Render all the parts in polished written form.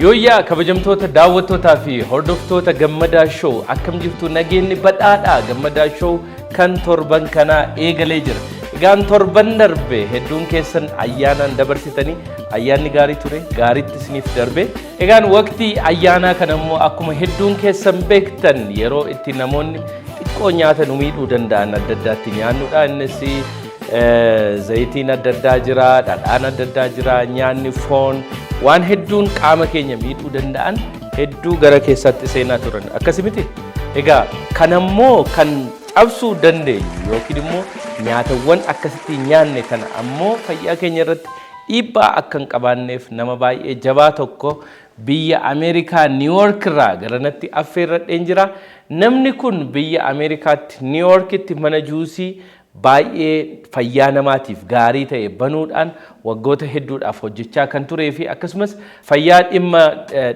Yooyyaa kabajamtoota daawwattootaa fi hordoftoota Gammadaa Show akkam jirtu nageenyi badhaadhaa Gammadaa Show kan torban kanaa eegalee jira. Egaan torban darbe hedduun keessan ayyaanaan dabarsitanii ayyaanni gaarii ture gaariitti isiniif darbe. Egaan waqtii ayyaanaa kana immoo akkuma hedduun keessan beektan yeroo itti namoonni xiqqoo nyaata nu miidhuu danda'an adda addaatti nyaannuudha. Innis zayitiin adda addaa jira, dhadhaan adda addaa jira, nyaanni foon waan hedduun qaama keenya miidhuu danda'an hedduu gara keessatti seenaa turan akkasumatti. Egaa kanammoo kan cabsuu dandeenyu yookiin immoo nyaatawwan akkasitti nyaanne kana ammoo fayyaa keenya irratti dhiibbaa akka hin qabaanneef nama baay'ee jabaa tokko biyya Ameerikaa New York irraa garanatti affeerradheen jira. Namni kun biyya Ameerikaatti New Yorkitti mana juusii baay'ee fayyaa namaatiif gaarii ta'e banuudhaan waggoota hedduudhaaf hojjechaa kan turee fi akkasumas fayyaa dhimma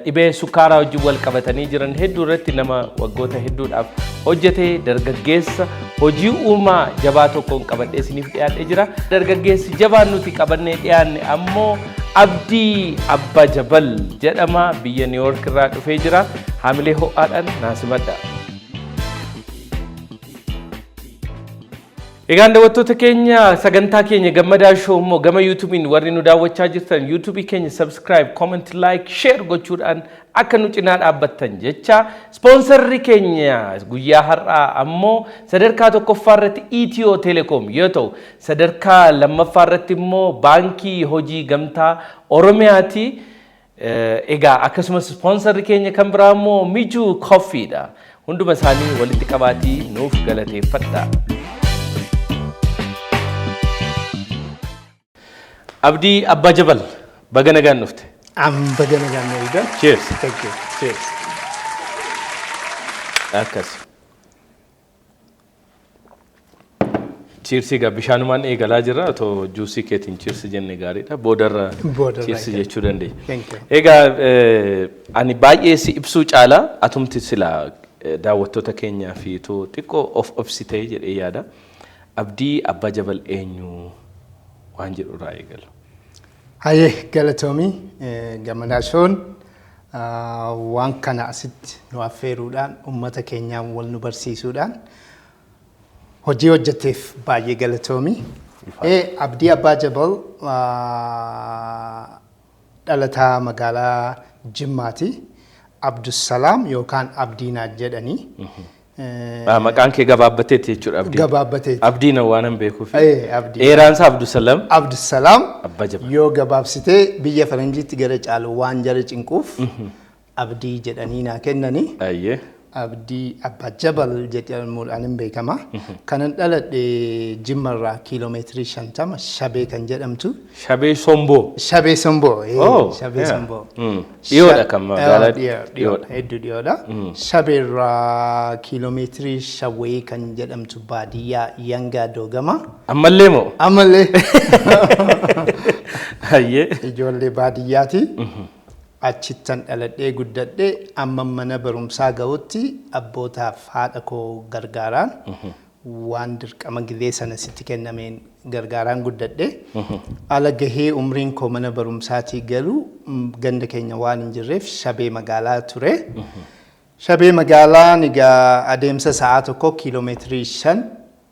dhibee sukkaaraa wajjin wal qabatanii jiran hedduu irratti nama waggoota hedduudhaaf hojjetee dargaggeessa hojii uumaa jabaa tokkoon qabadhee isiniif dhiyaatee jira. Dargaggeessi jabaan nuti qabannee dhiyaanne ammoo Abdii Abba Jabal jedhama biyya New York irraa dhufee jira. Haamilee ho'aadhaan naasimadha. Egaan daawwattoota keenya sagantaa keenya Gammadaa Show immoo gama YouTubein warri nu daawwachaa jirtan YouTube keenya subscribe, comment, like, share gochuudhaan akka nu cinaa dhaabbattan jecha sponsorri keenya guyyaa har'aa ammoo sadarkaa tokkoffaa irratti Itiyoo Telekom yoo ta'u sadarkaa lammaffaa irratti immoo baankii hojii gamtaa Oromiyaati. Egaa akkasumas sponsorri keenya kan biraa immoo Mijuu Coffeedha. Hunduma isaanii walitti qabaatii nuuf galateeffadha. Abdii Abba Jabal baga nagaan dhufte. Baga nagaan dhufte. Cheers. Thank you. Cheers. Akkas. Cheers egaa bishaanumaan eegalaa jira otoo juusii keetiin cheers jenne gaariidha. Boodarra cheers jechuu dandeenya. Thank you. Egaa ani baay'ee si ibsuu caalaa atumti silaa daawwattoota keenyaa fi xiqqoo of obsitee jedhee yaada. Abdii Abba Jabal eenyu waan jedhu irraa eegalu. Hayyee galatoomii Gammadaa Show waan kana asitti nu affeeruudhaan uummata keenyaan wal nu barsiisuudhaan hojii hojjeteef baay'ee galatoomii. Abdii Abba Jabal dhalataa magaalaa Jimmaati. Abdusalaam yookaan Abdiinaa jedhanii. Maqaan kee gabaabbateeti jechuudha Abdii. Gabaabbateeti. Abdiina waan hin beekuuf. Abdii. Dheeraansa Abdusalaam. Abdusalaam. Abba Jabal. Yoo gabaabsitee biyya Faranjiitti gara caalu waan jara cinquuf Abdii jedhanii naa kennanii. Ayyee. Abdii Abba Jabal jedhamuudhaan hin beekama. Kanan dhaladhe Jimmarraa kiiloomeetirii 50 Shabee kan jedhamtu. Shabee Somboo. Shabee Somboo. Shabee Somboo. Dhiyoodha kan magaalaa dhiyoodha. Hedduu dhiyoodha. Shabeerraa kiiloomeetirii 5 kan jedhamtu baadiyyaa Yangaa Doogama. Ammallee moo? Ammallee. Ayyee. Ijoollee baadiyyaati. Achittan dhaladhee guddadhee amma mana barumsaa ga'utti abbootaaf haadha koo gargaaraan waan dirqama gilee sana sitti kennameen gargaaraan guddadhee ala gahee umriin koo mana barumsaatii galu ganda keenya waan hin jirreef Shabee magaalaa ture. Shabee magaalaan egaa adeemsa sa'aa tokko kiiloomeetirii 5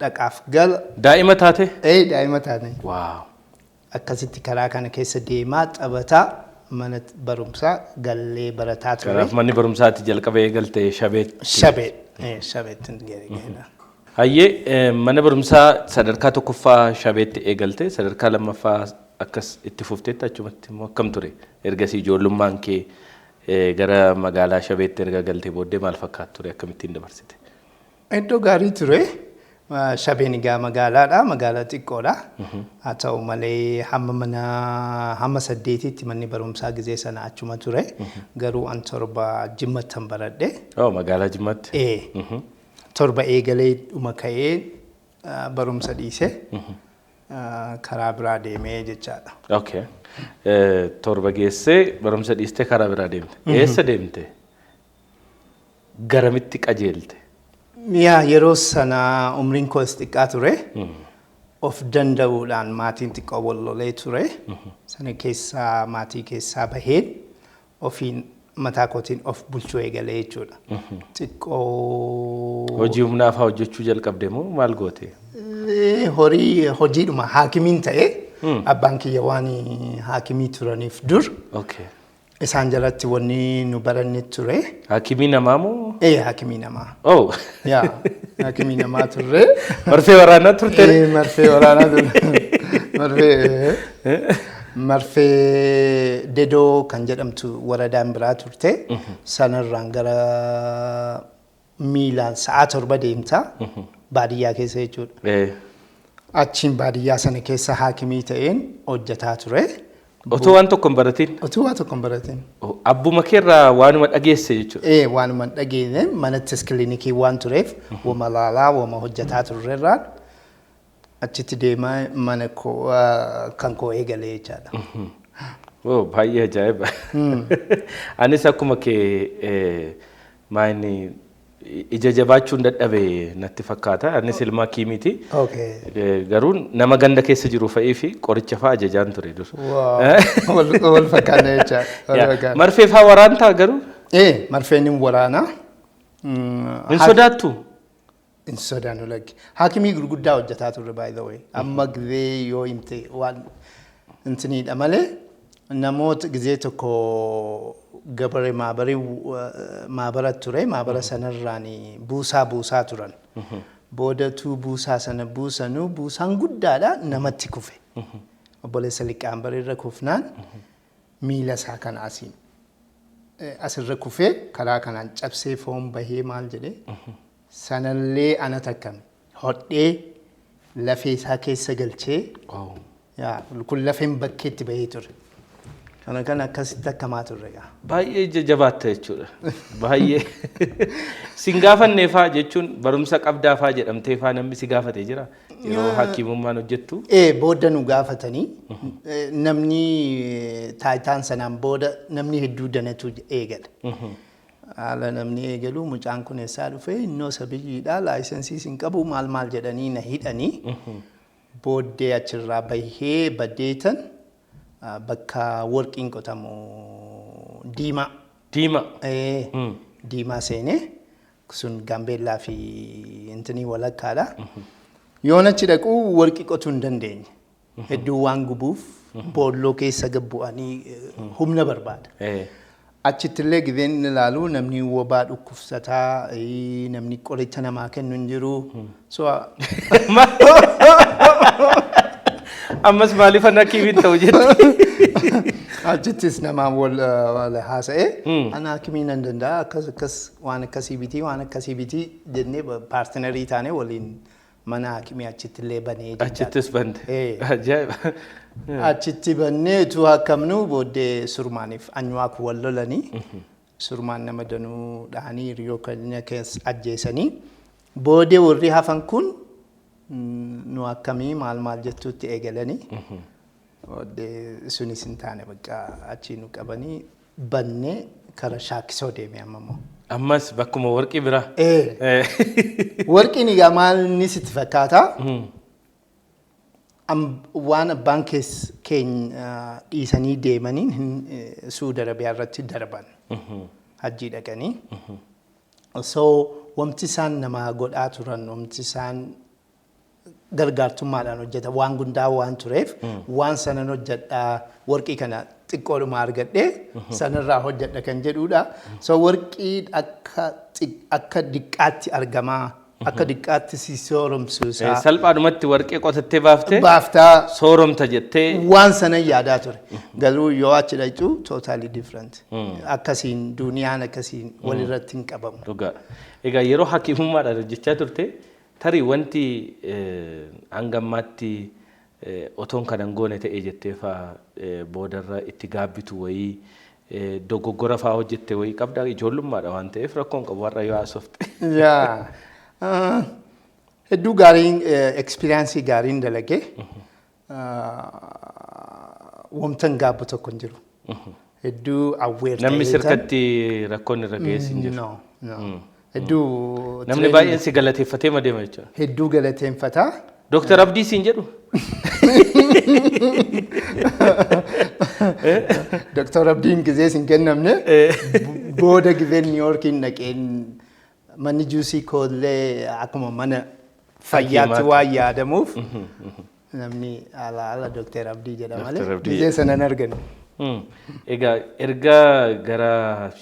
dhaqaaf gala. Daa'ima taate? Daa'ima taate. Waaw. Akkasitti karaa kana keessa deemaa taphataa mana barumsaa gallee barataa ture. Kanaaf manni barumsaatti jalqabee eegalte Shabeetti. Shabeetti eegalte. Hayyee mana barumsaa sadarkaa tokkoffaa Shabeetti eegalte sadarkaa lammaffaa akkas itti fufteetti achumatti immoo akkam ture ergasii ijoollummaan kee gara magaalaa Shabeetti erga galtee booddee maal fakkaata ture akkamittiin dabarsite? Iddoo gaarii ture. Shabeen egaa magaalaadha. Magaalaa xiqqoodha. Haa ta'u malee hamma 8tti manni barumsaa gizee sana achuma ture. Garuu an 7 Jimmattan baradhe. Magaalaa Jimmatti? Torba eegalee dhuma ka'ee barumsa dhiise karaa biraa deemee jechaadha. Okay. Torba geessee barumsa dhiiste karaa biraa deemte. Eessa deemte? Garamitti qajeelte? Yeroo sana umriin koo xiqqaa ture. Of danda'uudhaan maatiin xiqqoo wallolee ture. Sana keessaa maatii keessaa baheen ofiin mataa kootiin of bulchuu eegalee jechuudha. Xiqqoo hojii humnaaf hojjechuu jalqabde moo maal goote? hojiidhuma haakimiin ta'ee abbaan kiyya waan haakimii turaniif dur isaan jalatti wanni nu baranne ture. Haakimii namaa moo? Haakimii namaa. Yaa haakimii namaa turre. Marfee waraanaa turte? Marfee waraanaa turre. Marfee Dedoo kan jedhamtu waradaan biraa turte. Sanarraan gara miilaan sa'a 7 deemta. Baadiyyaa keessa jechuudha. Achiin baadiyyaa sana keessa haakimii ta'een hojjetaa ture. Otoo waan tokko hin baratin? Otoo waan tokko hin baratin. Abbuma keerraa waanuma dhageesse jechuudha? Waanuma dhageenye manattis kilinikii waan tureef wama laalaa wama hojjetaa turreerraan achitti deemaa mana kan koo eegalee jechaadha. Baay'ee ajaa'iba. Anis akkuma kee maayini ija jabaachuun dadhabe natti fakkaata. Anis ilmaa kiimiti. Garuu nama ganda keessa jiru fa'ii fi qoricha fa'aa ajajaan ture dur. Wal fakkaanne jechaadha. Marfee fa'aa waraantaa garuu? Marfeen hin waraana. Hin sodaattu? Hin sodaannu lagge. Haakimii gurguddaa hojjetaa turre by the way. Amma gizee yoo himte waan intiniidha malee namoota gizee tokko gabaree maabara ture. Maabara sanarraan buusaa turan. Boodatu buusaa sana buusanu buusaan guddaadha namatti kufe. Obboleessa liqqaan bareerra kufnaan miila isaa kan asiin asirra kufee karaa kanaan cabsee foon bahee maal jedhee sanallee ana takkame hodhee lafee isaa keessa galchee kun lafeen bakkeetti bahee ture. Kan akkasitti akkamaa turre. Baay'ee jabaatta jechuudha. Baay'ee. Sin gaafanneefaa jechuun barumsa qabdaafaa jedhamteefaa namni si gaafatee jira. Yeroo hakiimummaan hojjettu. Booda nu gaafatanii namni taayitaan sanaan booda namni hedduu danatu eegala. Haala namni eegalu mucaan kun eessaa dhufee innoo sabiyyiidhaa laayisensii sin qabu maal jedhanii na hidhanii booddee achirraa bahee baddeetan. Bakka warqiin qotamu diimaa. Diimaa seenee sun Gaambeellaa fi intinii walakkaadha. Yoon achi dhaquu warqii qotuu hin dandeenye. Hedduu waan gubuuf boolloo keessa gabbu'anii humna barbaada. Achitti illee gizeen ilaalu namni wobaa dhukkubsataa namni qoricha namaa kennu hin jiru. Ammas maaliif ana hakiimiin ta'u jetti? Achittis namaan wal haasa'ee ana hakimiin hin danda'a akkas waan akkasii bitii jennee paartinarii taanee waliin mana hakimii achitti illee banee. Achittis bante. Ajaa'iba. Achitti bannee utuu hakkamnu booddee surmaaniif anyuwaak wal lolanii surmaan nama danuu dhahanii hiriyoo keenya keessa ajjeesanii booddee warri hafan kun nu akkamii maal jettuutti eegalanii sunis hin taane bakka achii nu qabanii bannee kara shaakkisoo deeme ammoo. Ammas bakkuma warqii bira. Warqiin egaa maal ni sitti fakkaata? Waan abbaan keenya dhiisanii deemaniin Suudi Arabiyaa irratti darban. Hajjii dhaqanii. So wamti isaan nama godhaa turan wamti isaan gargaartummaadhaan hojjeta waan gundaa waan tureef waan sanan hojjedhaa warqii kana xiqqoodhuma argadhee sanarraa hojjedha kan jedhudha. So warqii akka diqqaatti argamaa akka diqqaatti si sooromsuusaa. Salphaadhumatti warqee qotattee baaftee baaftaa sooromta jettee waan sanan yaadaa ture. Garuu yoo achi dhaqxu totally different. Akkasiin duuniyaan akkasiin walirratti hin qabamu. Egaa yeroo hakiimummaadhaan hojjechaa turte tarii wanti hangammaatti otoon kanan goone ta'ee jettee fa'aa boodarra itti gaabbitu wayii dogoggora fa'aa hojjette wayii qabdaa ijoollummaadha waan ta'eef rakkoon qabu warra yoo haasofte. Hedduu gaariin ekspiriyaansii gaariin dalagee wamtan gaabbu tokko hin jiru. Hedduu awweer ta'ee. Namni sirkatti rakkoon irra geessi hin jiru. Hedduu namni baay'een si galateeffatee madeema jechuudha. Hedduu galateeffataa. Dr. Abdii siin jedhu. Dr. Abdiin gizee sin kennamne booda gizee New Yorkiin dhaqeen manni juusii koollee akkuma mana fayyaatti waan yaadamuuf namni ala Dr. Abdii jedha malee gizee sanan arganne. Egaa erga gara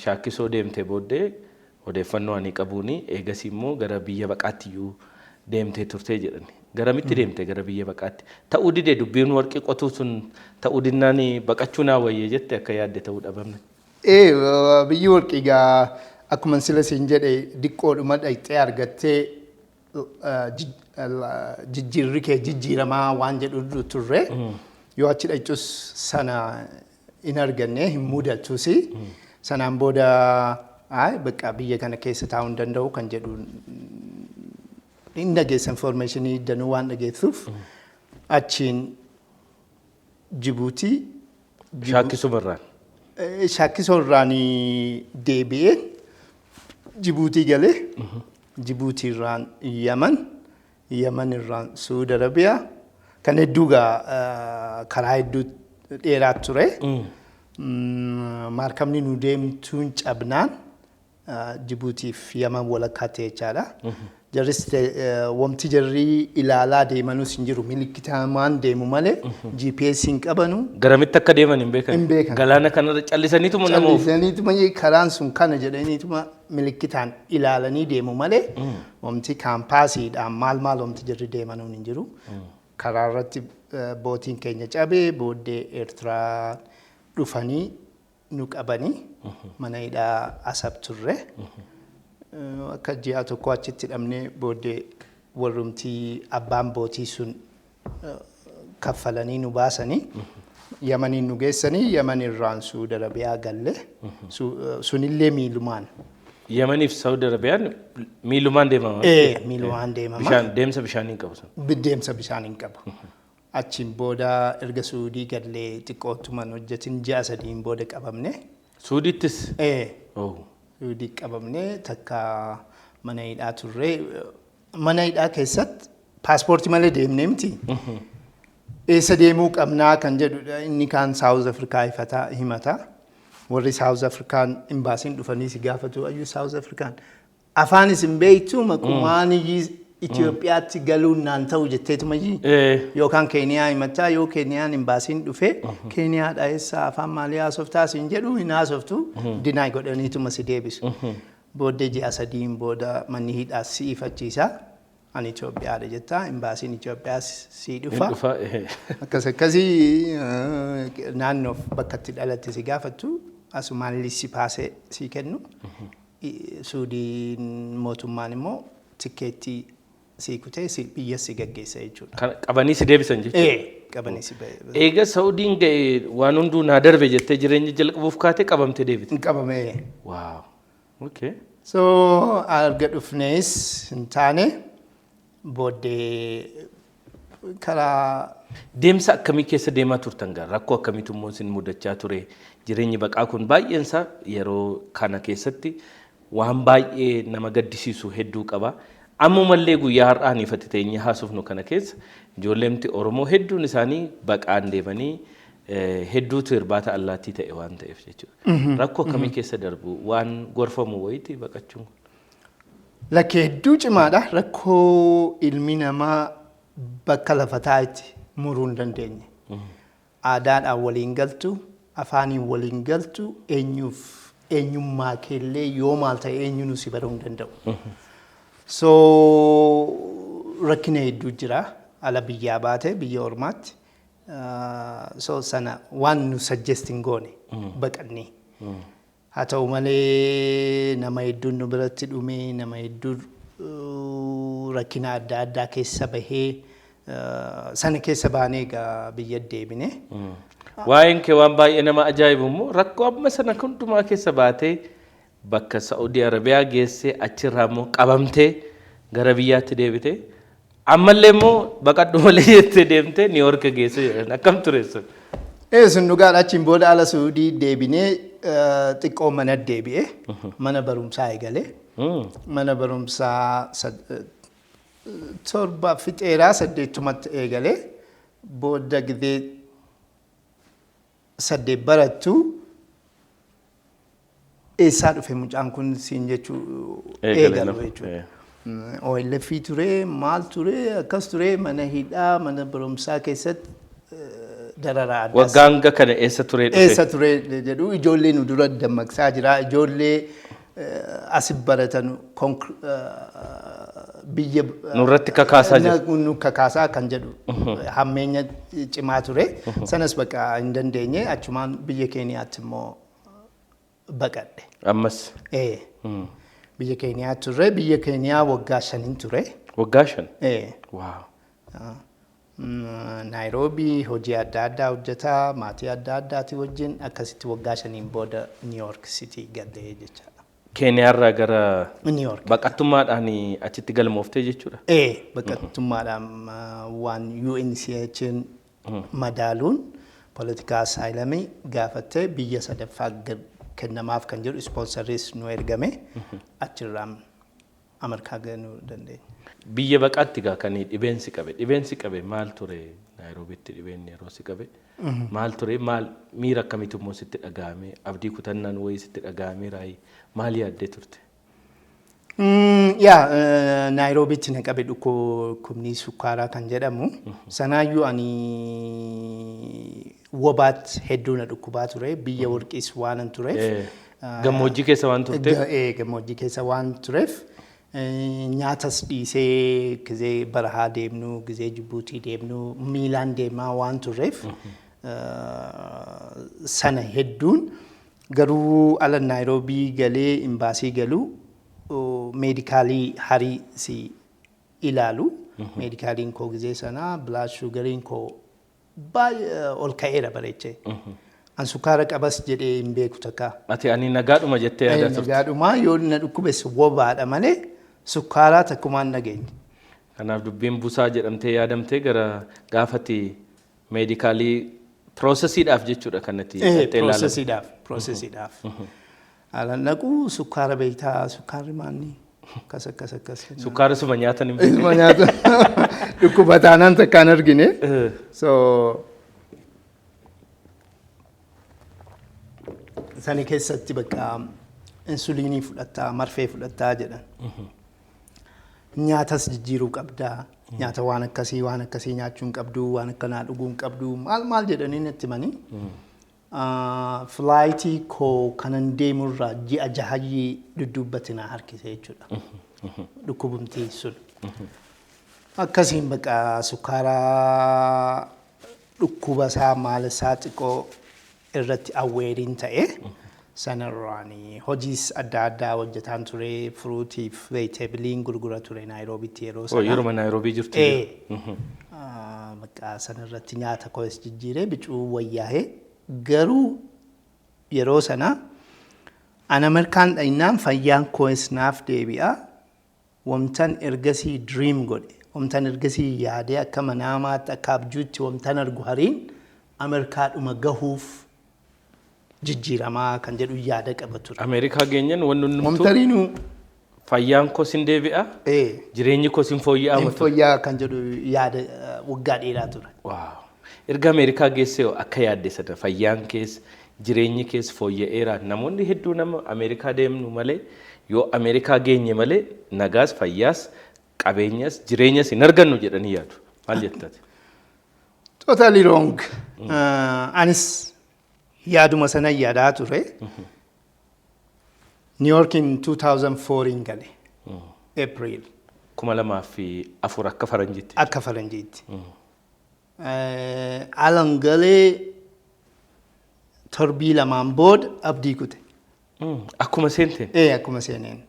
shaakkisoo deemtee booddee odeeffannoo ani qabuuni eegas immoo gara biyya baqaattiyyuu deemtee turtee jedhani. Garamitti deemtee gara biyya baqaatti ta'uu didee dubbiin warqii qotuu sun ta'uu dinnaan baqachuu naa wayyee jette akka yaadde ta'uu dhabamne. Biyyi warqii gaa akkuma sila siin jedhe diqqoodhuma dhaqxee argattee jijjiirri kee jijjiiramaa waan jedhu turre yoo achi dhaqxus sana in arganne hin mudachuusi sanaan booda bakka biyya kana keessa taa'uu hin danda'u kan jedhu in dhageessa informationii danuu waan dhageessuuf achiin Jibuutii shaakkisoo irraan deebi'ee Jibuutii galee Jibuutii irraan Yaman irraan Suud Arabiyaa kan hedduu karaa hedduu dheeraa ture. Maarkabni nu deemtuun cabnaan Jibuutiif Yaman walakkaa ta'e jechaadha. Jarris wamti jarri ilaalaa deemanus hin jiru milikkitamaan deemu malee GPS hin qabanu. Garamitti akka deeman hin beekan. Galaana kanarra callisaniituma nama oofu. Callisaniituma karaan sun kana jedhaniituma milikkitaan ilaalanii deemu malee wamti kaampaasiidhaan maal wamti jarri deemanuun hin jiru. Karaa irratti bootiin keenya cabee booddee Eertiraa dhufanii nu qabanii mana hidhaa Asab turre. Akka ji'a tokko achitti hidhamnee booddee warrumtii abbaan bootii sun kaffalanii nu baasanii Yamaniin nu geessanii Yaman irraan Suud Arabiyaa galle sunillee miilumaan. Yamaniif Saudi Arabiyaan miilumaan deemama. Miilumaan deemama. Deemsa bishaanii qabu sun. Deemsa bishaanii qaba. Achiin booda erga Suudii gallee xiqqootumaan hojjetin ji'a sadiin booda qabamne. Suudittis? Suudii qabamne takka mana hidhaa turre. Mana hidhaa keessatti paaspoortii malee deemnee miti. Eessa deemuu qabnaa kan jedhudha inni kaan South Afrikaa himata. Warri South Afrikaan imbaasiin dhufanii si gaafatu ayyuu South Afrikaan afaan isin beektu maqumaan Itoophiyaatti galuun naan ta'u jetteetuma yookaan Keeniyaa himataa yoo Keeniyaan imbaasiin dhufe Keeniyaadha eessa afaan maalii haasoftaa siin jedhu hin haasoftu dinaay godhaniituma si deebisu. Booddee ji'a sadiin booda manni hidhaa si ifachiisa. Ani Itoophiyaadha jettaa imbaasiin Itoophiyaa si dhufa. Akkasii naannoof bakka itti dhalatte si gaafattu asumaan lissi paasee si kennu. Suudiin mootummaan immoo tikkeettii si kutee biyya si gaggeessa jechuudha. Qabanii si deebisan jechuudha. Qabanii si deebisan. Eega Saudiin ga'e waan hunduu naa darbe jettee jireenya jalqabuuf kaatee qabamtee deebite. Qabamee. Waaw. Okay. So arga dhufnees hin taane booddee karaa deemsa akkamii keessa deemaa turtan gaa rakkoo akkamiitu immoo isin mudachaa ture jireenyi baqaa kun baay'eensa yeroo kana keessatti waan baay'ee nama gaddisiisu hedduu qaba. Ammumallee guyyaa har'aan ifatti teenyee haasofnu kana keessa ijoolleemti Oromoo hedduun isaanii baqaan deemanii hedduutu irbaata allaattii ta'e waan ta'eef jechuudha. Rakkoo akkamii keessa darbu waan gorfamu wayiiti baqachuun. Lakkee hedduu cimaadha. Rakkoo ilmi namaa bakka lafa taa'etti muruu hin dandeenye. Aadaadhaan waliin galtu, afaaniin waliin galtu, eenyummaa keellee yoo maal ta'e eenyuun si baruu hin danda'u. So rakkina hedduu jira. Ala biyyaa baate biyya ormaatti. So sana waan nu suggestiin goone baqannee. Haa ta'u malee nama hedduun nu biratti dhumee nama hedduu rakkina adda addaa keessa bahee sana keessa baanee egaa biyya deebine. Waa'een kee waan baay'ee nama ajaa'ibu immoo rakkoo amma sana hundumaa keessa baatee bakka Saudi Arabiyaa geessee achirraa immoo qabamtee gara biyyaatti deebite. Ammallee immoo baqadhu malee jettee deemtee New York geesse akkam ture sun? Sun dhugaadha achiin booda ala Suudii deebinee xiqqoo mana deebi'ee mana barumsaa eegalee. Mana barumsaa torba fixeeraa 8tumatti eegalee booda gidee saddeet barattu eessaa dhufe mucaan kun siin jechuu eegalu jechuudha. OLF ture, maal ture, akkas ture, mana hidhaa, mana barumsaa keessatti dararaa addaas. Waggaa hanga kana eessa ture dhufe? Eessa ture jedhu ijoollee nu dura dammaqsaa jira. Ijoollee asii baratan biyya nurratti kakaasaa jiru. Nu kakaasaa kan jedhu hammeenya cimaa ture. Sanas bakka hin dandeenye achumaan biyya Keeniyaatti immoo baqadhe. Ammas? Biyya Keeniyaa ture. Biyya Keeniyaa waggaa 5 ture. Waggaa 5? Waaw. Naayiroobii hojii adda addaa hojjetaa maatii adda addaati wajjin akkasitti waggaa 5 booda New York City galee jechaadha. Keeniyaarraa gara New York. Baqattummaadhaan achitti galmooftee jechuudha? Baqattummaadhaan waan UNHCR'n madaaluun politikaa asaayilamii gaafattee biyya sadaffaa kennamaaf kan jedhu ispoonsarriis nu ergame achirraa Ameerikaa galuu dandeenya. Biyya baqaatti gaa kan dhibeensi qabe maal ture Naayiroobiitti dhibeenni yeroo si qabe maal ture maal miira akkamiitu immoo sitti dhagahame abdii kutannaan wayii sitti dhagahame raayii maal yaaddee turte? Naayiroobiitti na qabe dhukkubni sukkaaraa kan jedhamu sanaayyuu ani wobaatti hedduu na dhukkubaa ture biyya warqiis waanan tureef. Gammoojjii keessa waan turteef? Gammoojjii keessa waan tureef. Nyaatas dhiisee gizee barahaa deemnu gizee Jibuutii deemnu miilaan deemaa waan turreef sana hedduun garuu ala Naayiroobii galee imbaasii galuu meedikaalii harii si ilaalu meedikaaliin koo gizee sana bilaad shugariin koo baay'ee ol ka'eera bareechee. An sukkaara qabas jedhee hin beeku takka. Ati ani nagaadhuma jettee yaada turte? Nagaadhuma yoo na dhukkubes wobaadha malee. Sukkaaraa takkumaan nageenye. Kanaaf dubbiin busaa jedhamtee yaadamtee gara gaafati meedikaalii piroosesiidhaaf jechuudha kanatti jettee ilaalama. Piroosesiidhaaf. Haala naquu sukkaara beektaa sukkaarri maanni akkas. Sukkaara suma nyaatan hin beekne. Suma nyaatan dhukkubataanaan takkaan argine. Sani keessatti bakka insuliinii fudhattaa marfee fudhattaa jedhan. Nyaatas jijjiiruu qabdaa. Nyaata waan akkasii nyaachuun qabdu waan akkanaa dhuguun qabdu maal jedhanii natti himanii. Filaayitii koo kanan deemurraa ji'a 6 dudduubbatinaa harkise jechuudha. Dhukkubumtii sun. Akkasiin bakka sukkaaraa dhukkuba isaa maal isaa xiqqoo irratti awweeriin ta'e. Sanarraanii hojiis adda addaa hojjetaan ture furuutiif veeteebiliin gurgura ture Naayiroobiitti yeroo sana. Yeroo Naayiroobii jirtu. Bakka sanarratti nyaata koos jijjiiree bicuu wayyaa'ee garuu yeroo sana ana Ameerikaan dhaynaan fayyaan koos naaf deebi'a. Wamtan ergasii dream godhe wamtan ergasii yaadee akka manaamaatti akka abjuutti wamtan argu hariin Ameerikaadhuma gahuuf. Jijjiiramaa kan jedhu yaada qaba ture. Ameerikaa geenyan wanni nuti fayyaan koo sin deebi'a. Jireenyi koo sin fooyya'aa matu. Fooyya'aa kan jedhu yaada waggaa dheeraa ture. Erga Ameerikaa geessee akka yaadde sana fayyaan keessa jireenyi keessa fooyya'eera namoonni hedduu nama Ameerikaa deemnu malee yoo Ameerikaa geenye malee nagaas fayyaas qabeenyas jireenyas hin argannu jedhanii yaadu. Maal jettati? Totally wrong. Anis yaaduma sana yaadaa ture. New York in 2004 gale. April. 2004 akka faranjiitti. Akka faranjiitti. Alan galee torbii lamaan booda abdii kute. Akkuma seenteen? Akkuma seeneen.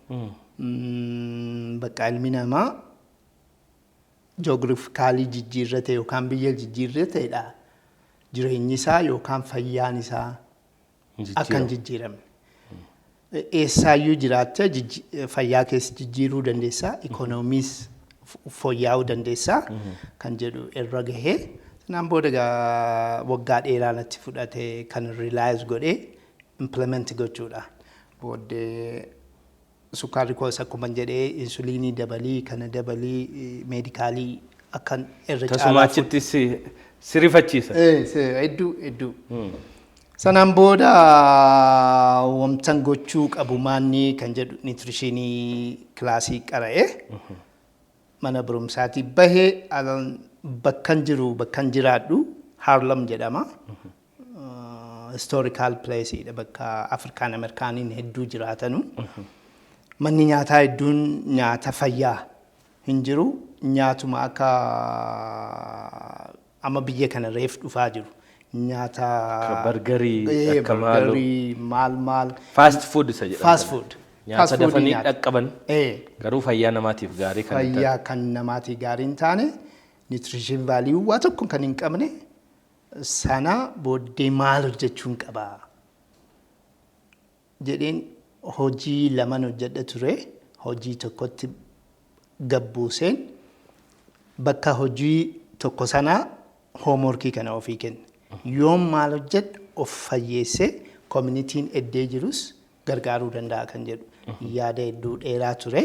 Bakka ilmi namaa joogiraafikaalii jijjiirrate yookaan biyya jijjiirrateedha. Jireenyi isaa yookaan fayyaan isaa akkan jijjiiramne. Eessaayyuu jiraattee fayyaa keessa jijjiiruu dandeessaa, ikoonomiis fooyya'uu dandeessaa kan jedhu irra gahee. Sanaan booda waggaa dheeraa natti fudhate kan realize godhee implement gochuudha. Booddee sukkaarri koos akkuma jedhee insuliinii dabalii kana dabalii meedikaalii akkan irra caalaa. Tasuma achitti si rifachiisa. Hedduu. Sanaan booda wamtan gochuu qabu maanni kan jedhu nutritionii kilaasii qara'ee mana barumsaatii bahee bakkan jiru bakkan jiraadhu Harlem jedhama. Historical place dha bakka Afrikaan Ameerikaaniin hedduu jiraatanu. Manni nyaataa hedduun nyaata fayyaa hin jiru. Nyaatuma akka amma biyya kana reef dhufaa jiru. Nyaata bargarii akka maal fast food isa jedhama. Fast food. Nyaata dafanii dhaqqaban garuu fayyaa namaatiif gaarii kan ta'e. Fayyaa kan namaatiif gaarii hin taane nutrition value waa tokko kan hin qabne sana booddee maal hojjechuun qaba jedheen hojii lama hojjedha ture. Hojii tokkotti gabbuuseen bakka hojii tokko sana hoomworkii kana ofii kenne. Yoom maal hojjedhu of fayyeessee communitiin eddee jirus gargaaruu danda'a kan jedhu yaada hedduu dheeraa ture.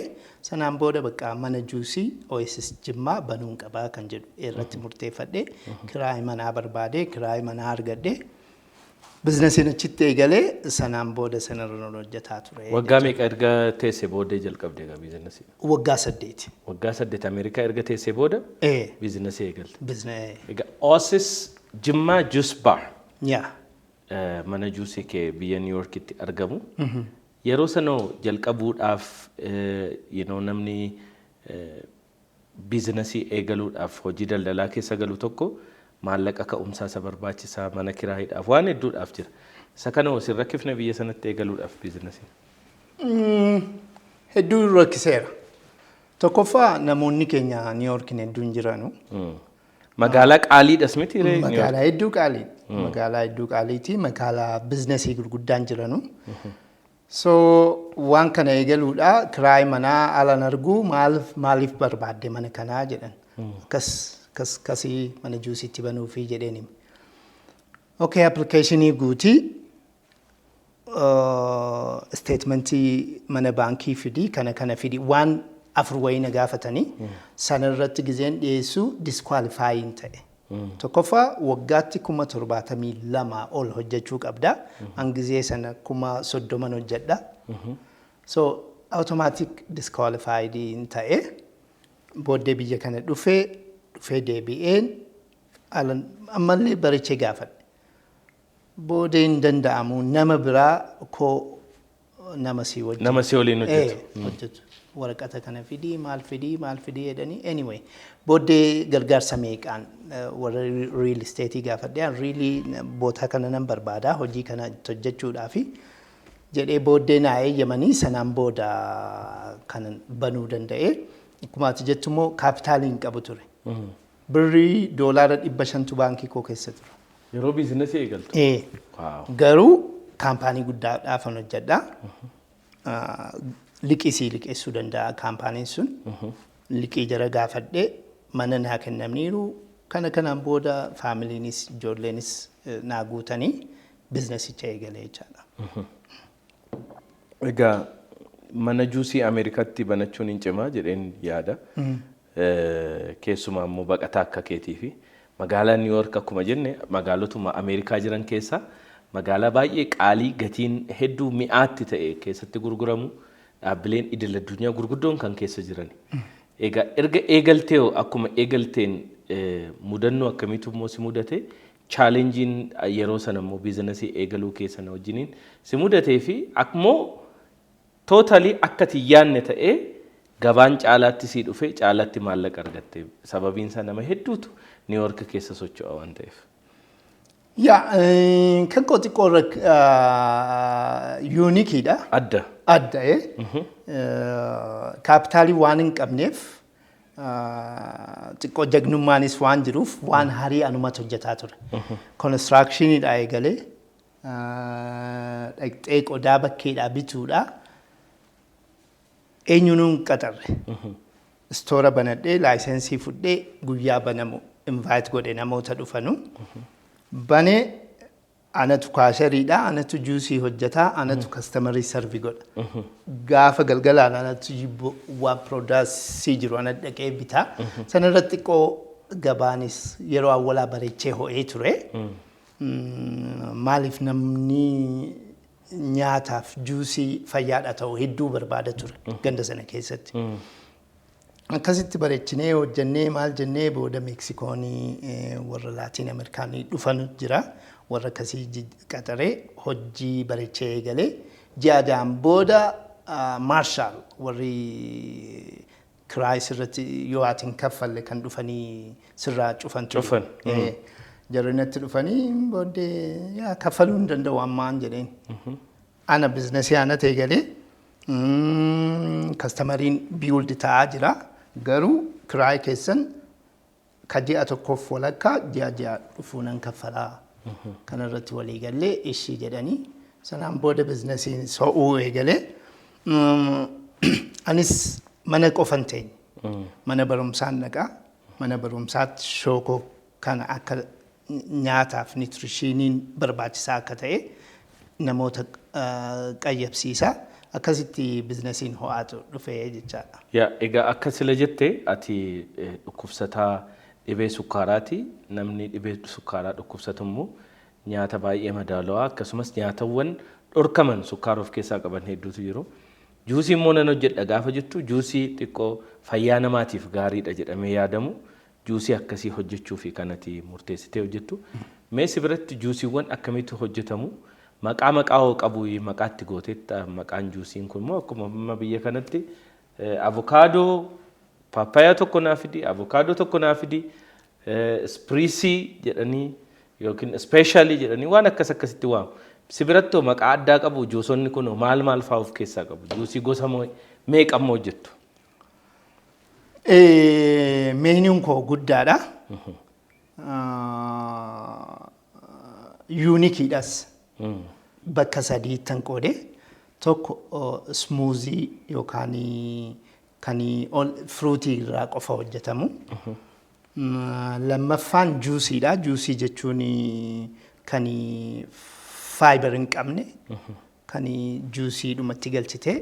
Sanaan booda bakka mana juusii Oasis Jimmaa banuun qabaa kan jedhu irratti murteeffadhee kiraayii manaa barbaadee kiraayii manaa argadhee biizinasiin achitti eegalee sanaan booda sanarra hojjetaa ture. Waggaa meeqa erga teessee booddee jalqabdee egaa biizinasii? Waggaa 8. Waggaa 8 Ameerikaa erga teessee booda biizinasii eegalte. Egaa Oasis Jimmaa Juice Bar. Mana juusii kee biyya New Yorkitti argamu. Yeroo sanoo jalqabuudhaaf namni biizinasii eegaluudhaaf hojii daldalaa keessa galu tokko maallaqa ka'umsaa isa barbaachisaa mana kiraayiidhaaf waan hedduudhaaf jira. Isa kana osoo rakkifne biyya sanatti eegaluudhaaf biizinasii. Hedduu rakkiseera. Tokkoffaa namoonni keenya New Yorkin hedduun jiranu. Magaalaa qaaliidhas miti ree? Magaalaa hedduu qaalii. Magaalaa hedduu qaaliiti. Magaalaa biizinasii gurguddaan jiranu. So waan kana eegaluudha kiraayii manaa alan argu maaliif barbaadde mana kanaa jedhan. Kasii mana juusitti banuufi jedheenim. Okay, applicationii guutii statementii mana baankii fidii kana fidii waan afur wayii na gaafatanii sanarratti gizeen dhiyeessuu disqualifying ta'e. Tokkoffaa waggaatti 72,000 ol hojjechuu qabda. Hangizee sana 30,000 hojjedha. So automatic disqualified ta'e. Booddee biyya kana dhufee deebi'een ammallee barichee gaafadhe. Booddee hin danda'amu nama biraa koo nama si wajjin. Nama si waliin hojjetu. Waraqata kana fidii maal fidii jedhanii anyway booddee gargaarsa meeqaan warra real estate gaafadhe really boota kana nan barbaada hojii kana hojjechuudhaafi jedhee booddee naa eeyyamanii sanaan booda kanan banuu danda'e. Akkuma ati jettu immoo kaapitaaliin qabu ture. Birrii $500 baankii koo keessa ture. Yeroo biizinasii eegalte? Garuu kaampaanii guddaadhaaf hojjedha. Liqii liqeessuu danda'a kaampaaniin sun. Liqii jara gaafadhee mana naa kennamniiru kanaan booda faamiliinis ijoolleenis naa guutanii biizinasicha eegalee jechaadha. Egaa mana juusii Ameerikaatti banachuun hin cimaa jedheen yaada. Keessumaa immoo baqataa akka keetii fi magaalaa New York akkuma jenne magaalotuma Ameerikaa jiran keessaa magaalaa baay'ee qaalii gatiin hedduu mi'aatti ta'e keessatti gurguramu. Dhaabbileen idil addunyaa gurguddoon kan keessa jirani. Egaa erga eegaltee akkuma eegalteen mudannoo akkamiitu immoo si mudate chaalenjiin yeroo sana immoo biizinasii eegaluu keessan wajjiniin si mudatee fi akmoo tootalii akkati yaanne ta'ee gabaan caalaatti si dhufe caalaatti maallaqa argatte sababiin isaa nama hedduutu New York keessa socho'a waan ta'eef. Kan koo xiqqoo yuunikiidha. Adda. Kaapitaalii waan hin qabneef xiqqoo jagnummaanis waan jiruuf waan harii anumatu hojjetaa ture. Konistiraakshiniidha eegalee dhaqxee qodaa bakkeedhaa bituudha. Eenyuun qaxarre. Istoora banadhee laayisensii fudhee guyyaa banamu invite godhe namoota dhufanu. Banee anatu kaashariidha, anatu juusii hojjetaa, anatu kaastamarii sarvi godha. Gaafa galgalaan anatu waan piroodaasii jiru ana dhaqee bitaa. Sanarratti xiqqoo gabaanis yeroo awwalaa bareechee ho'ee ture. maaliif namni nyaataaf juusii fayyaadha ta'u hedduu barbaada ture ganda sana keessatti. Akkasitti bareechinee hojjannee maal jennee booda Meksikoonii warra Laatiin Ameerikaanii dhufanu jira. Warra akkasii qaxaree hojii bareechee eegalee ji'aadhaan booda Maarshaal warri kiraayii sirratti yoo ati hin kaffalle kan dhufanii sirraa cufan. Jarrinatti dhufanii booddee kaffaluu hin danda'u ammaan jedheen. Ana biizinasii anatti eegalee kastamariin biildi ta'aa jira. Garuu kiraayii keessan ka ji'a tokkoof walakkaa ji'a dhufuu nan kaffalaa. Kanarratti walii gallee ishii jedhanii sanaan booda biizinasiin so'uu eegalee anis mana qofan ta'e mana barumsaan dhaqaa mana barumsaatti shookoo kana akka nyaataaf niutirishiiniin barbaachisaa akka ta'e namoota qayyabsiisaa akkasitti biizinasiin ho'aatu dhufee jechaadha. Egaa akka sila jettee ati dhukkubsataa dhibee sukkaaraati. Namni dhibee sukkaaraa dhukkubsatu immoo nyaata baay'ee madaalawaa akkasumas nyaatawwan dhorkaman sukkaara of keessaa qaban hedduutu jiru. Juusii immoo nan hojjedha gaafa jettu juusii xiqqoo fayyaa namaatiif gaariidha jedhamee yaadamu. Juusii akkasii hojjechuu fi kanatti murteessitee hojjettu. Mee si biratti juusiiwwan akkamitti hojjetamu? Maqaa hoo qabu maqaatti gooteetta maqaan juusiin kun immoo akkuma biyya kanatti avokaadoo paappaayyaa tokko naa fidi, avokaadoo tokko naa fidi, ispiriisii jedhanii yookiin ispeeshaalii jedhanii waan akkasitti waamu. Si birattoo maqaa addaa qabu juusonni kun maal fa'aa of keessaa qabu? Juusii gosa meeqa ammoo hojjettu? Meenuun koo guddaadha. Yuunikiidhas. Bakka sadiittan qoode tokko smuuzii yookaan kan fruutii irraa qofa hojjetamu. Lammaffaan juusiidha. Juusii jechuun kan faayibar hin qabne kan juusii dhumatti galchitee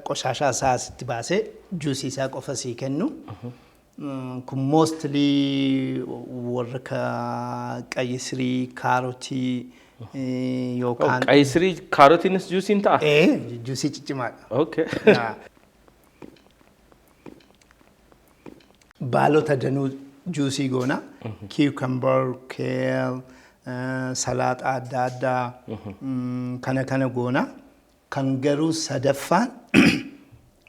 qoshashaa isaa asitti baasee juusii isaa qofa sii kennu. Kun mostly warra qayyisirii, kaarotii yookaan qayyisirii kaarotiinis juusiin ta'a? Juusii ciccimaadha. Okay. Baalota danuu juusii goona. Cucumber, kale, salaaxaa adda addaa kana goona. Kan garuu sadaffaan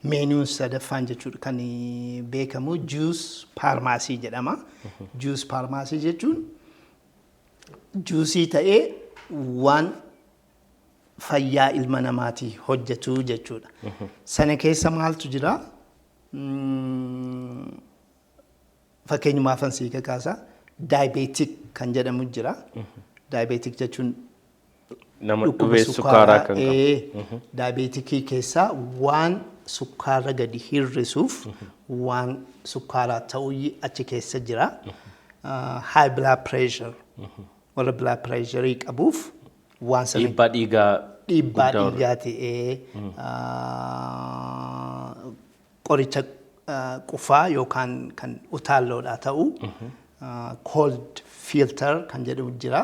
meenuun sadaffaan jechuudha kan beekamu juus paarmaasii jedhama. Juus paarmaasii jechuun juusii ta'ee waan fayyaa ilma namaatii hojjetu jechuudha. Sana keessa maaltu jira? Fakkeenyumaaf ansii kakaasaa daayibeetik kan jedhamu jira. Daayibeetik jechuun nama dhibee sukkaaraa kan qabu. Daayibeetikii keessaa waan sukkaara gadi hir'isuuf waan sukkaaraa ta'uu achi keessa jira. High blood pressure warra blood pressure qabuuf waan sana dhiibbaa dhiigaa ta'ee qoricha qufaa yookaan kan utaalloodhaa ta'u cold filter kan jedhamu jira.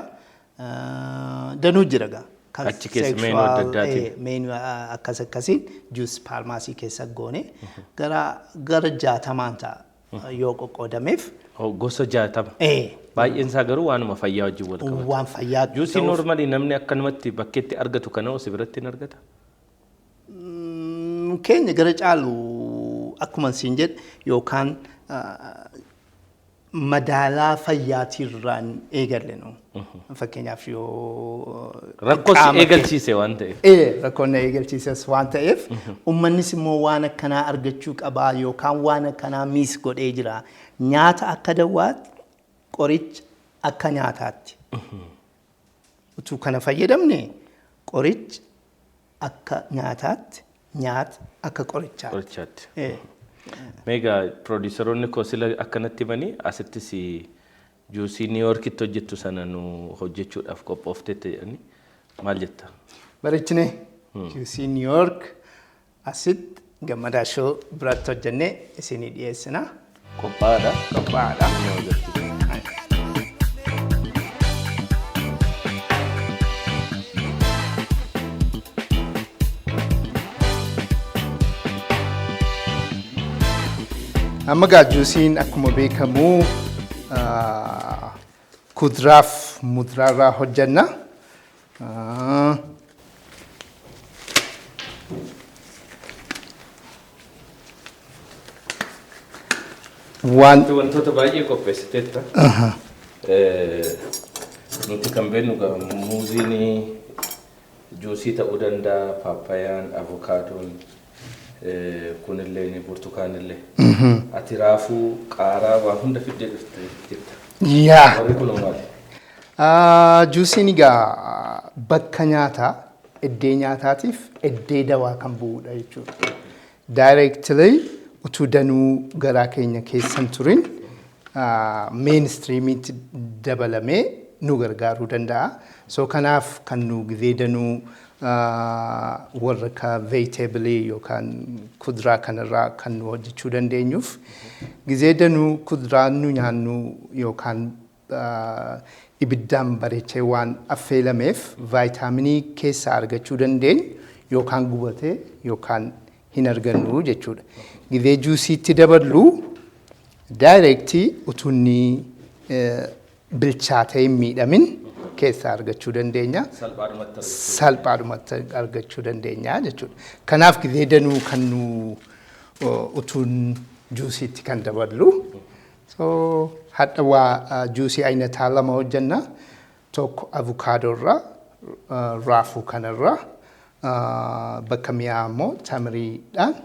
Danuu jira gaa. Achi keessa meenuu adda addaatiin. Meenuu akkasiin juus paarmaasii keessa goone gara 60 ta'a yoo qoqqoodameef. Gosa 60. Baay'een isaa garuu waanuma fayyaa wajjin wal qabata. Waan fayyaa. Juusii noormaalii namni akkanumatti bakkeetti argatu kana osoo biratti hin argata? Keenya gara caalu akkuma siin jedhe yookaan madaalaa fayyaatirraan eegalle nu. Fakkeenyaaf yoo rakkoon eegalchiise waan ta'eef. Rakkoon eegalchiises waan ta'eef uummannis immoo waan akkanaa argachuu qabaa yookaan waan akkanaa miis godhee jira. Nyaata akka dawwaatti qoricha akka nyaataatti. Utuu kana fayyadamne qoricha akka nyaataatti nyaata akka qorichaatti. Meegaa piroodiisaroonni koo sila akkanatti himanii asittis juusii Niiwuorkitti hojjettu sana nu hojjechuudhaaf qophooftetti jedhanii maal jetta? Bareechinee juusii Niiwuork asitti Gammadaa Shoo biratti hojjennee isinii dhiyeessina. Qophaa'aadha. Qophaa'aadha. Amma gaa juusiin akkuma beekamu kuduraaf muduraarraa hojjenna. Wantoota baay'ee qopheessiteetta. Nuti kan beeknu muuziin juusii ta'uu danda'a, paappayaan, avokaadoon, kunillee burtukaanillee. Ati raafuu, qaaraa waan hunda fiddee dhuftee jirta. Yaa. Warri kun maali? Juusiin egaa bakka nyaataa, iddoo nyaataatiif iddoo dawaa kan bu'udha jechuudha. Directly utuu danuu garaa keenya keessan turin mainstreamiitti dabalamee nu gargaaruu danda'a. So kanaaf kan nu gizee danuu warra ka vegetable yookaan kuduraa kanarraa kan nu hojjechuu dandeenyuuf gizee danuu kuduraa nu nyaannu yookaan ibiddaan bareechee waan affeelameef vaayitaaminii keessaa argachuu dandeenyu yookaan gubatee yookaan hin argannu jechuudha. Gizee juusiitti daballu daayireektii utuu inni bilchaatee hin miidhamin keessaa argachuu dandeenya. Salphaadhumatti argachuu dandeenya jechuudha. Kanaaf gizee danuu kan nu utuun juusiitti kan daballu. So hadha waa juusii ayinataa lama hojjenna. Tokko avokaadoorraa, raafuu kanarraa, bakka mi'aa immoo tamariidhaan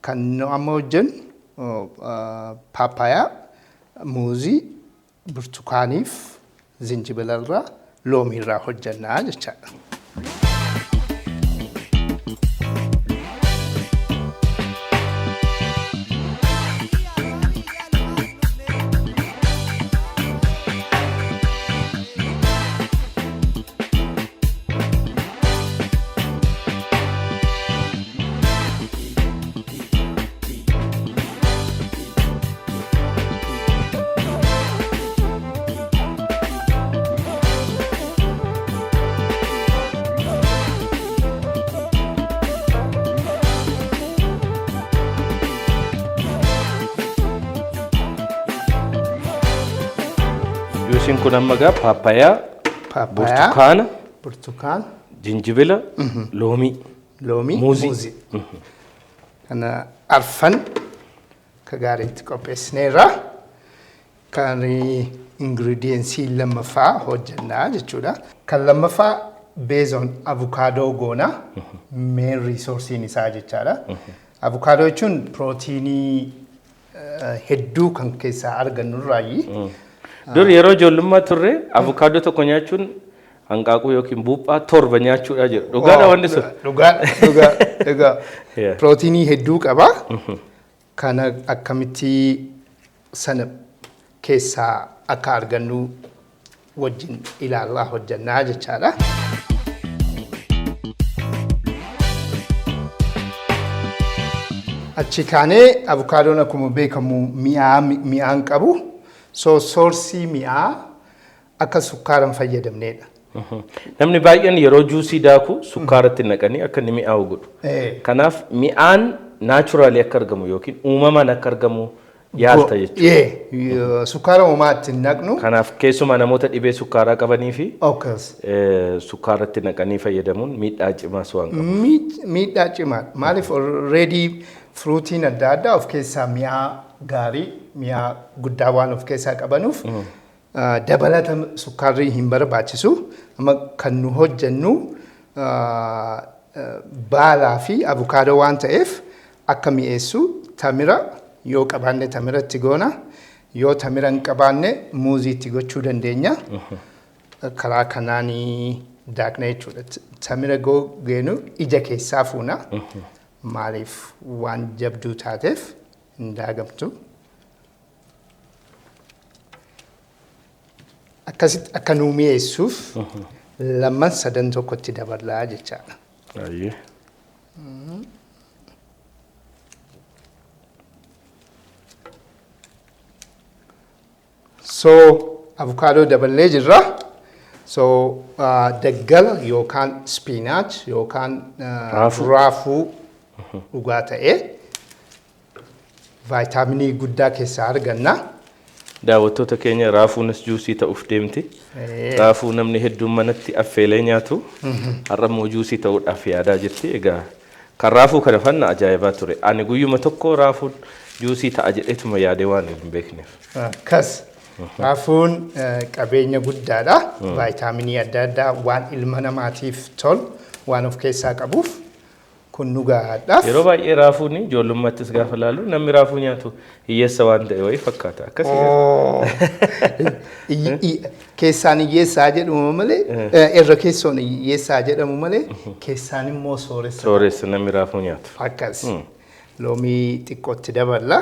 kan nu amma hojjennu paappayaa, muuzii, burtukaaniif zinjibilarraa, loomiirraa hojjennaa jechaadha. Juusiin kun amma gaa paappayaa, burtukaana, jinjibila, loomii, muuzii. Kana arfan ka gaariitti qopheessineerra. Kan ingrediensii lammaffaa hojjennaa jechuudha. Kan lammaffaa beezoon avukaadoo goona main resoursiin isaa jechaadha. Avukaadoo jechuun pirootiinii hedduu kan keessaa argannurraayi. Dur yeroo ijoollummaa turre avukaadoo tokko nyaachuun hanqaaquu yookiin buuphaa torba nyaachuudha jedhu. Dhugaadha wanni sun? Dhugaa. Pirootiinii hedduu qaba. Kana akkamitti sana keessaa akka argannu wajjin ilaallaa hojjannaa jechaadha. Achi kaanee avukaadoon akkuma beekamu mi'aan qabu. So soorsii mi'aa akka sukkaaran fayyadamneedha. Namni baay'een yeroo juusii daaku sukkaaratti naqanii akka inni mi'aawu godhu. Kanaaf mi'aan naachuraalii akka argamu yookiin uumamaan akka argamu yaalta jechuudha. Sukkaara uumaatti naqnu. Kanaaf keessumaa namoota dhibee sukkaaraa qabanii fi sukkaaratti naqanii fayyadamuun miidhaa cimaas waan qabu. Miidhaa cimaa maaliif already fruutiin adda addaa of keessaa mi'aa gaarii mi'aa guddaa waan of keessaa qabanuuf dabalata sukkaarrii hin barbaachisu. Amma kan nu hojjennu baalaa fi avukaadoo waan ta'eef akka mi'eessu tamira yoo qabaanne tamiratti goona. Yoo tamira hin qabaanne muuziitti gochuu dandeenya. Karaa kanaanii daakna jechuudha. Tamira geenu ija keessaa fuuna. Maaliif waan jabduu taateef hin daagamtu. Akkasitti akka nuu mi'eessuuf lamman sadan tokkotti dabalaa jechaadha. So avukaadoo daballee jirra. So daggala yookaan spinach yookaan raafuu dhugaa ta'ee vaayitaaminii guddaa keessaa arganna. Daawwattoota keenya raafuunis juusii ta'uuf deemti. Raafuu namni hedduun manatti affeelee nyaatu. Har'a immoo juusii ta'uudhaaf yaadaa jirti. Egaa kan raafuu kana fanna ajaa'ibaa ture. Ani guyyuma tokko raafuun juusii ta'a jedheetuma yaadee waan hin beekneef. Akkas raafuun qabeenya guddaadha. Vaayitaaminii adda addaa waan ilma namaatiif tolu waan of keessaa qabuuf kun nu gahaadhaaf. Yeroo baay'ee raafuun ijoollummaattis gaafa laalu namni raafuu nyaatu hiyyeessa waan ta'e wayii fakkaata. Akkasii keessaan hiyyeessaa jedhamu malee irra keessoon hiyyeessaa jedhamu malee keessaan immoo sooressa. Sooressa namni raafuu nyaatu. Akkas loomii xiqqootti daballa.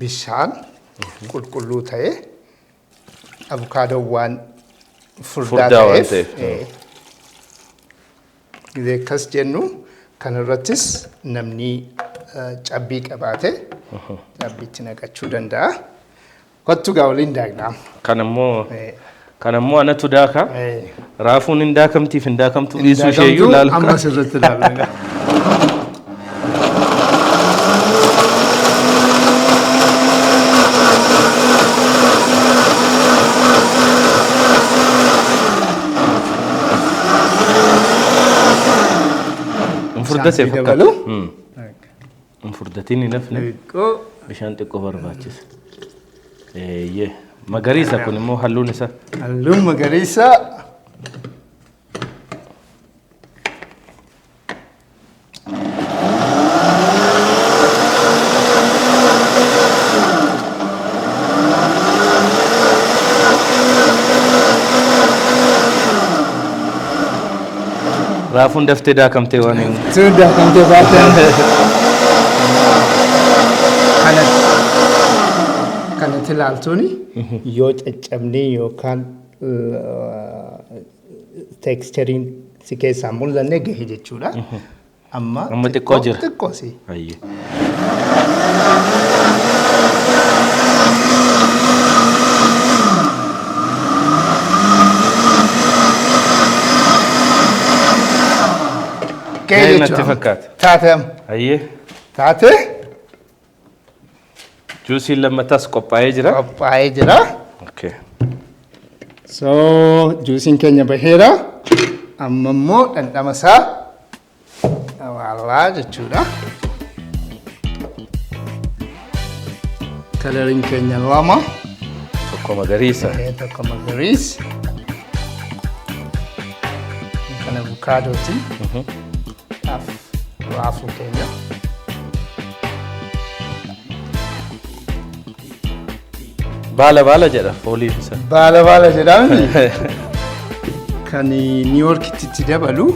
Bishaan qulqulluu ta'e abukaadoo waan furdaa ta'eef gisee akkas jennu kanarrattis namni cabbii qabaate cabbiitti naqachuu danda'a. Kottu gaa waliin daaknaa. Kanammoo anatu daaka. Raafuun hin daakamtiif hin daakamtu dhiisuu isheeyyuu laalu. Amma sirriitti ilaalu. Furda see fakkaata. Furdatiin hin hafne bishaan xiqqoo barbaachisa. Magariisa kun immoo halluun isaa. Halluun magariisa. Raafuun daftee daakamtee waan hin. Daakamtee baatee. Kanatti ilaaltuun yoo caccabnee yookaan teekstariin si keessaa mul'anne gahe jechuudha. Amma xiqqoo jira. Xiqqoosi. Gahee natti fakkaata. Taateem. Taate. Juusiin lammataas qophaa'ee jira. Qophaa'ee jira. So juusiin keenya baheera. Amma immoo dhandhama isaa waalaa jechuudha. Kalariin keenya lama. Tokko magariisa. Tokko magariisa. Kan abukaadootii. Raafuu keenya. Baala jedha fooliif isa. Baala jedhama. Kan New Yorkitti dabalu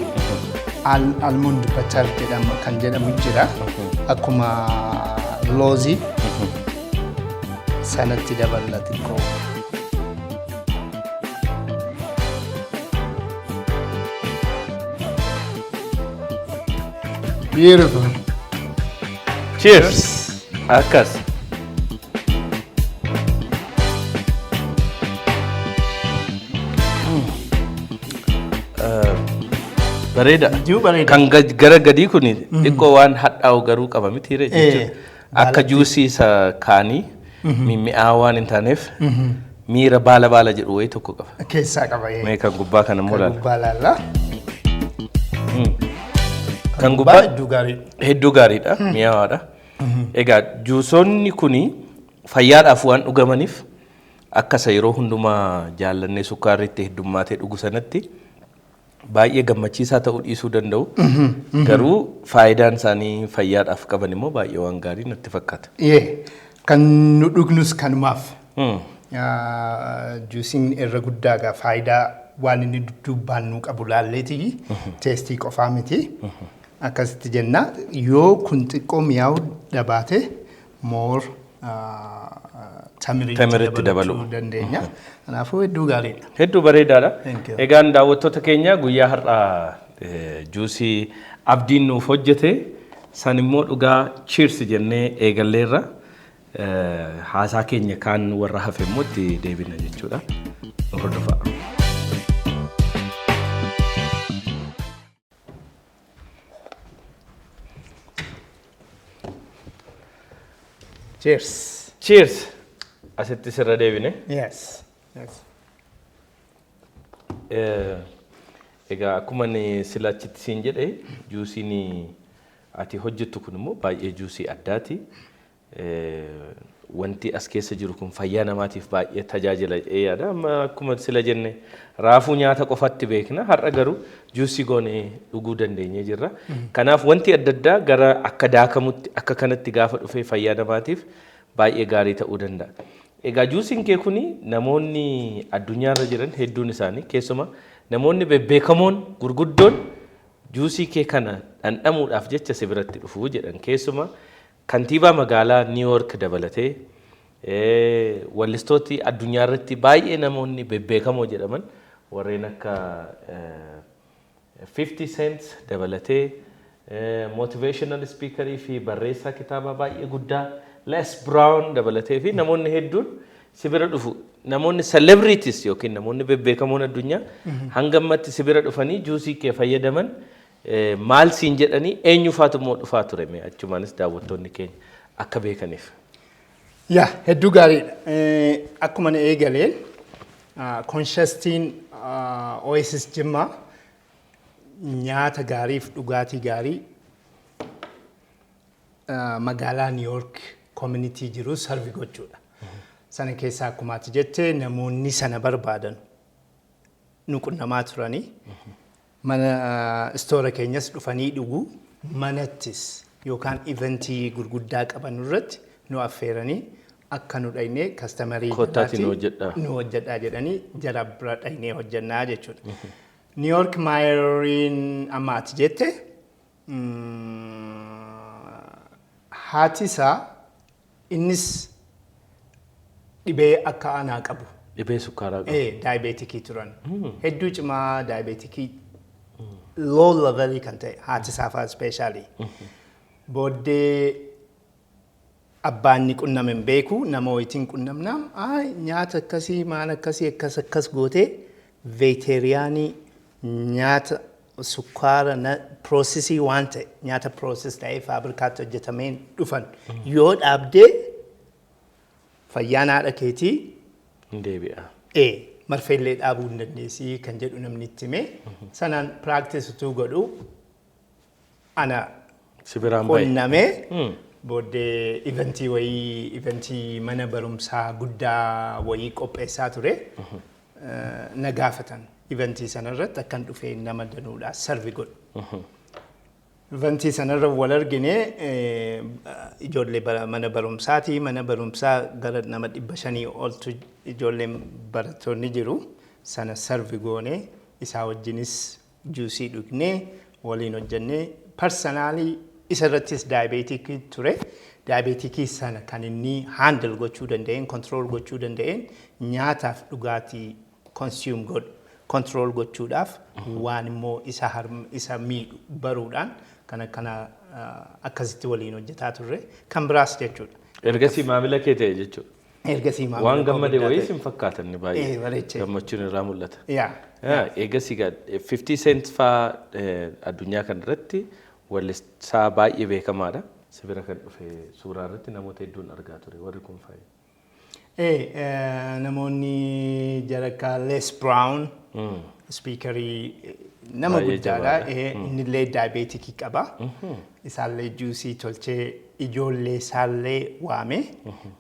almond butter jedhama kan jedhamu jira. Akkuma loozii sanatti dabala xiqqoo. Beautiful. Cheers. Akkas. Bareeda. Kan gara gadii kun xiqqoo waan hadhaa'u garuu qaba miti jechuudha. Akka juusii isa kaanii mimmi'aa waan hin taaneef miira baala jedhu wayii tokko qaba. Keessaa qaba. Mee kan gubbaa kana immoo laala. Gubbaa laala. Kan gubbaa hedduu gaariidha. Mi'aawaadha. Egaa juusonni kun fayyaadhaaf waan dhugamaniif akka isa yeroo hundumaa jaallannee sukkaarri itti heddummaatee dhugu sanatti baay'ee gammachiisaa ta'uu dhiisuu danda'u. Garuu faayidaan isaanii fayyaadhaaf qaban immoo baay'ee waan gaarii natti fakkaata. Kan nu dhugnus kanumaaf. Juusiin irra guddaagaa faayidaa waan inni dubbaan nu qabu laalleeti teestii qofaa miti. Akkasitti jenna yoo kun xiqqoo mi'aawu dhabaate moor tamiritti dabaluu dandeenya. Kanaafuu hedduu gaariidha. Hedduu bareedaadha. Egaan daawwattoota keenya guyyaa har'aa juusii abdiin nuuf hojjete san immoo dhugaa cheers jennee eegalleerra haasaa keenya kaan warra hafe immoo itti deebina jechuudha. Hordofaa. Cheers. Cheers. Asitti sirra deebine. Yes. Yes. Egaa akkuma silachitti siin jedhe juusiin ati hojjettu kun immoo baay'ee juusii addaati. Wanti as keessa jiru kun fayyaa namaatiif baay'ee tajaajila yaada. Amma akkuma sila jenne raafuu nyaata qofatti beekna. Har'a garuu juusii goonee dhuguu dandeenyee jirra. Kanaaf wanti adda addaa gara akka daakamutti akka kanatti gaafa dhufee fayyaa namaatiif baay'ee gaarii ta'uu danda'a. Egaa juusiin kee kuni namoonni addunyaarra jiran hedduun isaanii keessumaa namoonni bebbeekamoon gurguddoon juusii kee kana dhandhamuudhaaf jecha si biratti dhufuu jedhan keessumaa kantiibaa magaalaa New York dabalatee wallistooti addunyaarratti baay'ee namoonni bebbeekamoo jedhaman warreen akka 50 Cent dabalatee motivational speakerii fi barreessaa kitaabaa baay'ee guddaa Les Brown dabalatee fi namoonni hedduun si bira dhufu. Namoonni celebrities yookiin namoonni bebbeekamoon addunyaa hangammatti si bira dhufanii juusii kee fayyadaman maal siin jedhanii eenyufaatu immoo dhufaa ture mee achumaanis daawwattoonni keenya akka beekaniif. Yaa hedduu gaariidha. Akkuma na eegaleen Conscious-tiin Oasis Jimmaa nyaata gaariif dhugaatii gaarii magaalaa New York community jiru sarvi gochuudha. Sana keessaa akkuma ati jettee namoonni sana barbaadan nu qunnamaa turanii mana istoora keenyas dhufanii dhuguu manattis yookaan eventii gurguddaa qaban irratti nu affeeranii akka nu dhaynee kastamarii nu hojjedhaa jedhanii jara bira dhaynee hojjennaa jechuudha. New York maayoriin amma ati jette haati isaa innis dhibee akka anaa qabu. Dhibee sukkaaraa qabu. Daayibeetikii turan. Hedduu cimaa daayibeetikii low level kan ta'e haati isaa fa'aa ispeeshaalii. Booddee abbaan ni qunname hin beeku nama wayitiin qunnamnaan nyaata akkasii maal akkasii akkas gootee veeteriyaanii nyaata sukkaara piroosesii waan ta'e nyaata pirooses ta'ee faabrikaatti hojjetameen dhufan yoo dhaabdee fayyaan haadha keetii hin deebi'a. Marfeellee dhaabuu hin dandeessii kan jedhu namni itti himee sanaan piraaktisii godhu ana qunnamee booddee iventii mana barumsaa guddaa wayii qopheessaa ture na gaafatan. Iventii sanarratti akkan dhufee nama danuudhaa sarvi godhu. Iventii sanarra wal argine ijoollee mana barumsaati. Mana barumsaa gara nama 500 oltu ijoolleen barattoonni jiru. Sana sarvi goonee isaa wajjinis juusii dhugnee waliin hojjennee parsanaalii isarrattis daayibeetikii ture. Daayibeetikii sana kan inni haandil gochuu danda'een, kontirool gochuu danda'een nyaataaf dhugaatii konsuum godhu. Control gochuudhaaf waan immoo isa miidhu baruudhaan kana akkasitti waliin hojjetaa turre kan biraas jechuudha. Ergasii maamila kee ta'e jechuudha. Ergasii maamila waan gammadee wayii sin fakkaatan baay'ee gammachuun irraa mul'ata. Ergasii 50 Cent fa'aa addunyaa kanarratti wallisaa baay'ee beekamaadha. Sibira kan dhufe suuraa irratti namoota hedduun argaa ture warri kun fa'i. Namoonni jaraka Les Brown speakerii nama guddaadha. Innillee daayibeetikii qaba. Isaallee juusii tolchee ijoollee isaallee waame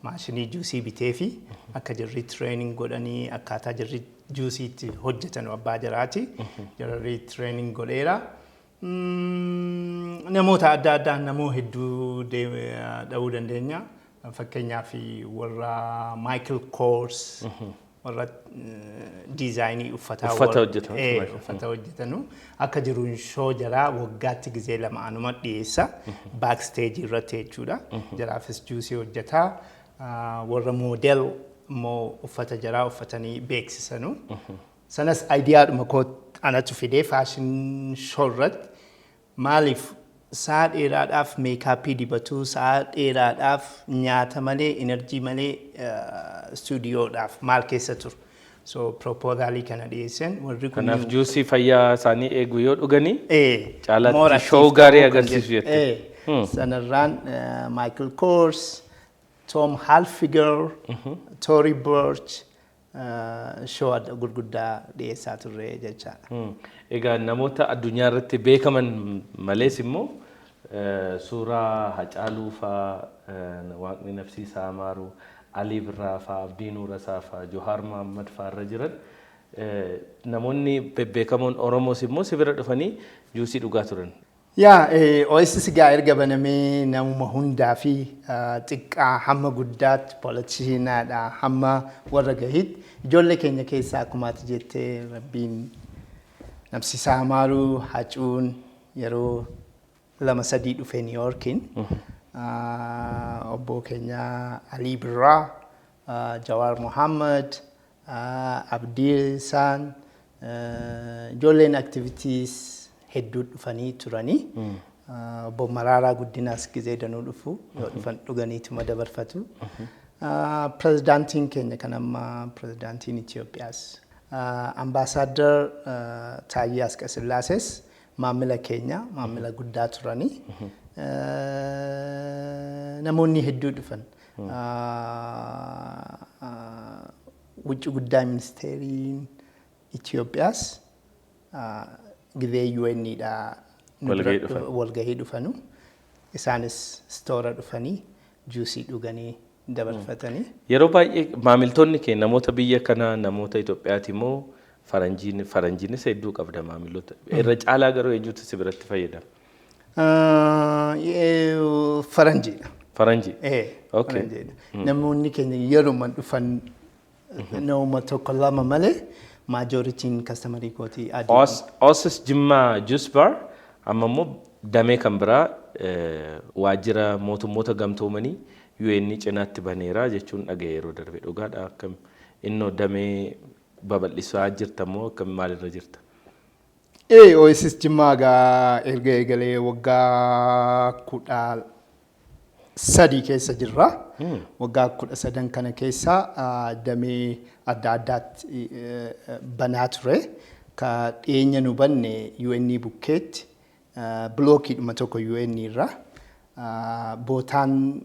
maashinii juusii bitee fi akka jirri training godhanii akkaataa jirri juusiitti hojjetan abbaa jaraati. Jarri training godheera. Namoota adda addaa namoo hedduu dha'uu dandeenya. Fakkeenyaaf warra Michael Kors warra diizaayinii uffataa hojjetanu akka jiruun shoo jaraa waggaatti gizee lama anuma dhiyeessa baaksteejii irratti jechuudha. Jaraafis juusii hojjetaa warra moodel immoo uffata jaraa uffatanii beeksisanu. Sanas aayidiyaadhuma koo anatu fidee faashin shoo irratti maaliif sa'a dheeraadhaaf meekaappii dibatuu sa'a dheeraadhaaf nyaata malee enerjii malee stuudiyoodhaaf maal keessa turu. So proposaalii kana dhiyeessan warri kun kanaaf juusii fayyaa isaanii eeguu yoo dhuganii caalaatti shoo gaarii agarsiisu jette. Sanarraan Michael Kors Tom Hilfiger, Tory Burch, show adda gurguddaa dhiyeessaa turre jechaadha. Egaa namoota addunyaa irratti beekaman malees immoo suuraa Hacaaluu fa'aa Waaqni nafsii isaa maaru Alii Birraa fa'aa Abdii Nuurasaa fa'aa Johaar Mohammad fa'aa irra jiran namoonni bebbeekamoon Oromoos immoo si bira dhufanii juusii dhugaa turan. Yaa Oasis gaa erga banamee namuma hundaa fi xiqqaa hamma guddaatti poolitiksiinaadha hamma warra gahiitti ijoollee keenya keessaa akkuma ati jettee rabbiin nafsisaa maaruu hacuun yeroo 2-3 dhufee New Yorkiin obbo keenya Alii Birraa, Jawaar Mohammad, Abdii Saan ijoolleen activities hedduu dhufanii turanii obbo Maraaraa Guddinaas gizee danuu dhufu yoo dhufan dhuganiituma dabarfatu. Pirezidaantiin keenya kan amma pirezidaantiin Itoophiyaas ambaasaadar Taayyee Asqasillaasees maamila keenya maamila guddaa turanii namoonni hedduu dhufan. Wucci guddaa ministeeriin Itoophiyaas gizee UN'dha walgahii dhufanu isaanis stoora dhufanii juusii dhuganii dabarfatanii. Yeroo baay'ee maamiltoonni kee namoota biyya kanaa namoota Itoophiyaati moo faranjiinis hedduu qabda maamiltoota irra caalaa garuu eenyutu si biratti fayyadama? Faranjiidha. Faranjii? Okay. Namoonni keenya yeroo dhufan nama tokko lama malee majoritiin customer kooti adii. Oasis Jimmaa Juice Bar amma immoo damee kan biraa waajjira mootummoota gamtoomanii UN cinaatti baneera jechuun dhaga'ee yeroo darbe dhugaadha akkam innoo damee babal'isaa jirta moo akkam maalirra jirta? Oasis Jimmaa gaa erga eegalee waggaa 13 keessa jirra. Waggaa 13 kana keessa damee adda addaatti banaa ture. Ka dhiyeenya nu banne UN bukkeetti blookiidhuma tokko UN irra bootaan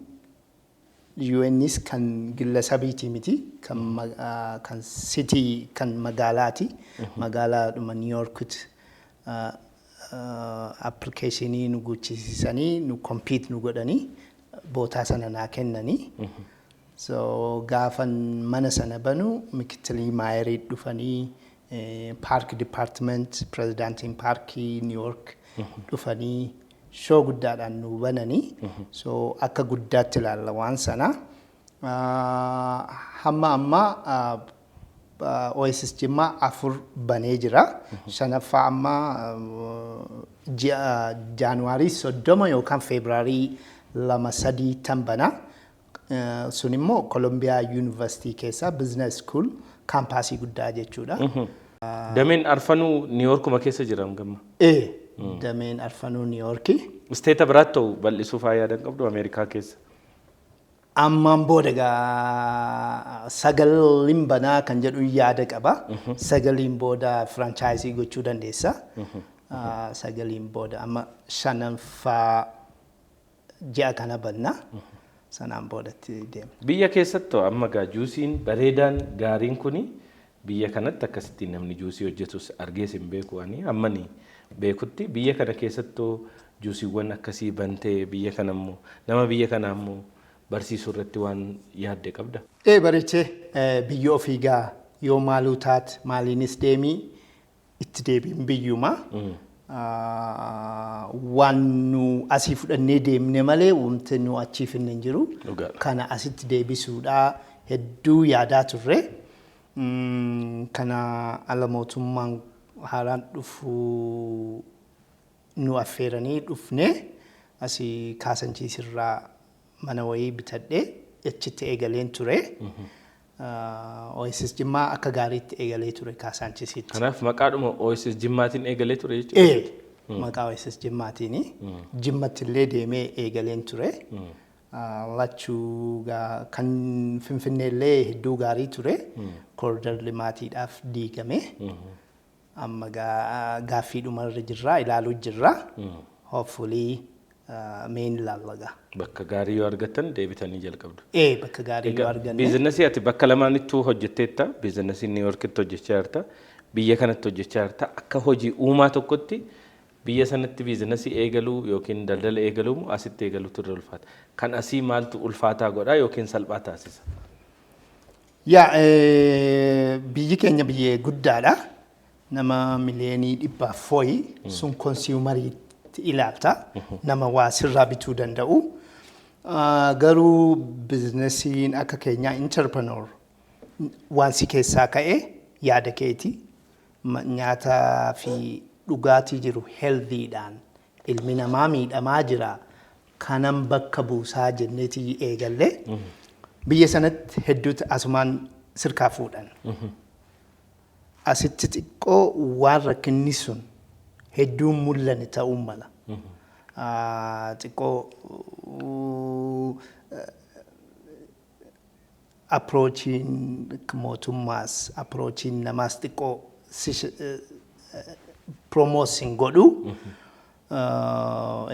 UN's kan gillasabiiti miti kan city kan magaalaati. Magaalaadhuma New Yorkitti applicationii nu guuchisiisanii nu compete nu godhanii bootaa sana naa kennanii. So gaafan mana sana banu mikittilii maayerii dhufanii park department prezidaantiin parkii New York dhufanii show guddaadhaan nu bananii. So akka guddaatti ilaalla waan sana. Hamma amma Oasis Jimmaa 4 banee jira. Shanaffaa amma Jaanuwaarii 30 yookaan Febraarii 2-3 tan bana. Sun immoo Columbia University keessa business school kaampaasii guddaa jechuudha. Dameen arfanuu New Yorkuma keessa jiran gamma? Dameen arfanuu New Yorki. Isteeta biraatti ta'u bal'isuuf yaadan qabdu Ameerikaa keessa? Ammaan booda gaa sagalin banaa kan jedhu yaada qaba. Sagalin booda franchaayizii gochuu dandeessa. Sagalin booda amma 5ffaa ji'a kana banna. Sanaan boodatti deema. Biyya keessatti amma gaa juusiin bareedaan gaariin kuni biyya kanatti akkasittiin namni juusii hojjetus argees hin beeku ani ammani beekutti biyya kana keessatti juusiiwwan akkasii bantee biyya kana immoo nama biyya kana immoo barsiisuu irratti waan yaadde qabda. Bareechee biyya ofii gaa yoo maaluu taat maaliinis deemii itti deebiin biyyuma. Waan nu asii fudhannee deemne malee wanti nu achiif hin jiru. Kana asitti deebisuudha hedduu yaadaa turre. Kana ala mootummaan haaraan dhufu nu affeeranii dhufne asii kaasanchiisirraa mana wayii bitadhee achitti eegaleen ture. Oasis Jimmaa akka gaariitti eegalee ture kaasanchiisitti. Kanaaf maqaadhuma Oasis Jimmaatiin eegalee ture jechuudha? Maqaa Oasis Jimmaatiin Jimmatti illee deemee eegaleen ture. Lachuu kan Finfinnee illee hedduu gaarii ture. Koridar limaatiidhaaf diigame. Amma gaaffiidhuma irra jirra ilaaluu jirra. Hopefully meen lallaga. Bakka gaarii yoo argattan deebitanii jalqabdu. Bakka gaarii yoo arganne. Biizinasii ati bakka lamaanittuu hojjetteetta. Biizinasii New Yorkitti hojjechaa jirta. Biyya kanatti hojjechaa jirta. Akka hojii uumaa tokkotti biyya sanatti biizinasii eegaluu yookiin daldala eegaluu asitti eegaluutu irra ulfaata. Kan asii maaltu ulfaataa godhaa yookiin salphaa taasisa? Biyyi keenya biyya guddaadha. Nama miliyoonii 400 sun konsuumariitti ilaalta. Nama waa sirraa bituu danda'u. Garuu biizinasiin akka keenyaa interpreneur waan si keessaa ka'e yaada keeti. Nyaataa fi dhugaatii jiru healthiidhaan ilmi namaa miidhamaa jira. Kanan bakka buusaa jenneeti eegalle. Biyya sanatti hedduutu asumaan sirkaa fuudhan. Asitti xiqqoo waan rakkinni sun hedduun mul'anne ta'uu mala. Xiqqoo approachiin mootummaas approachiin namaas xiqqoo promotion godhu.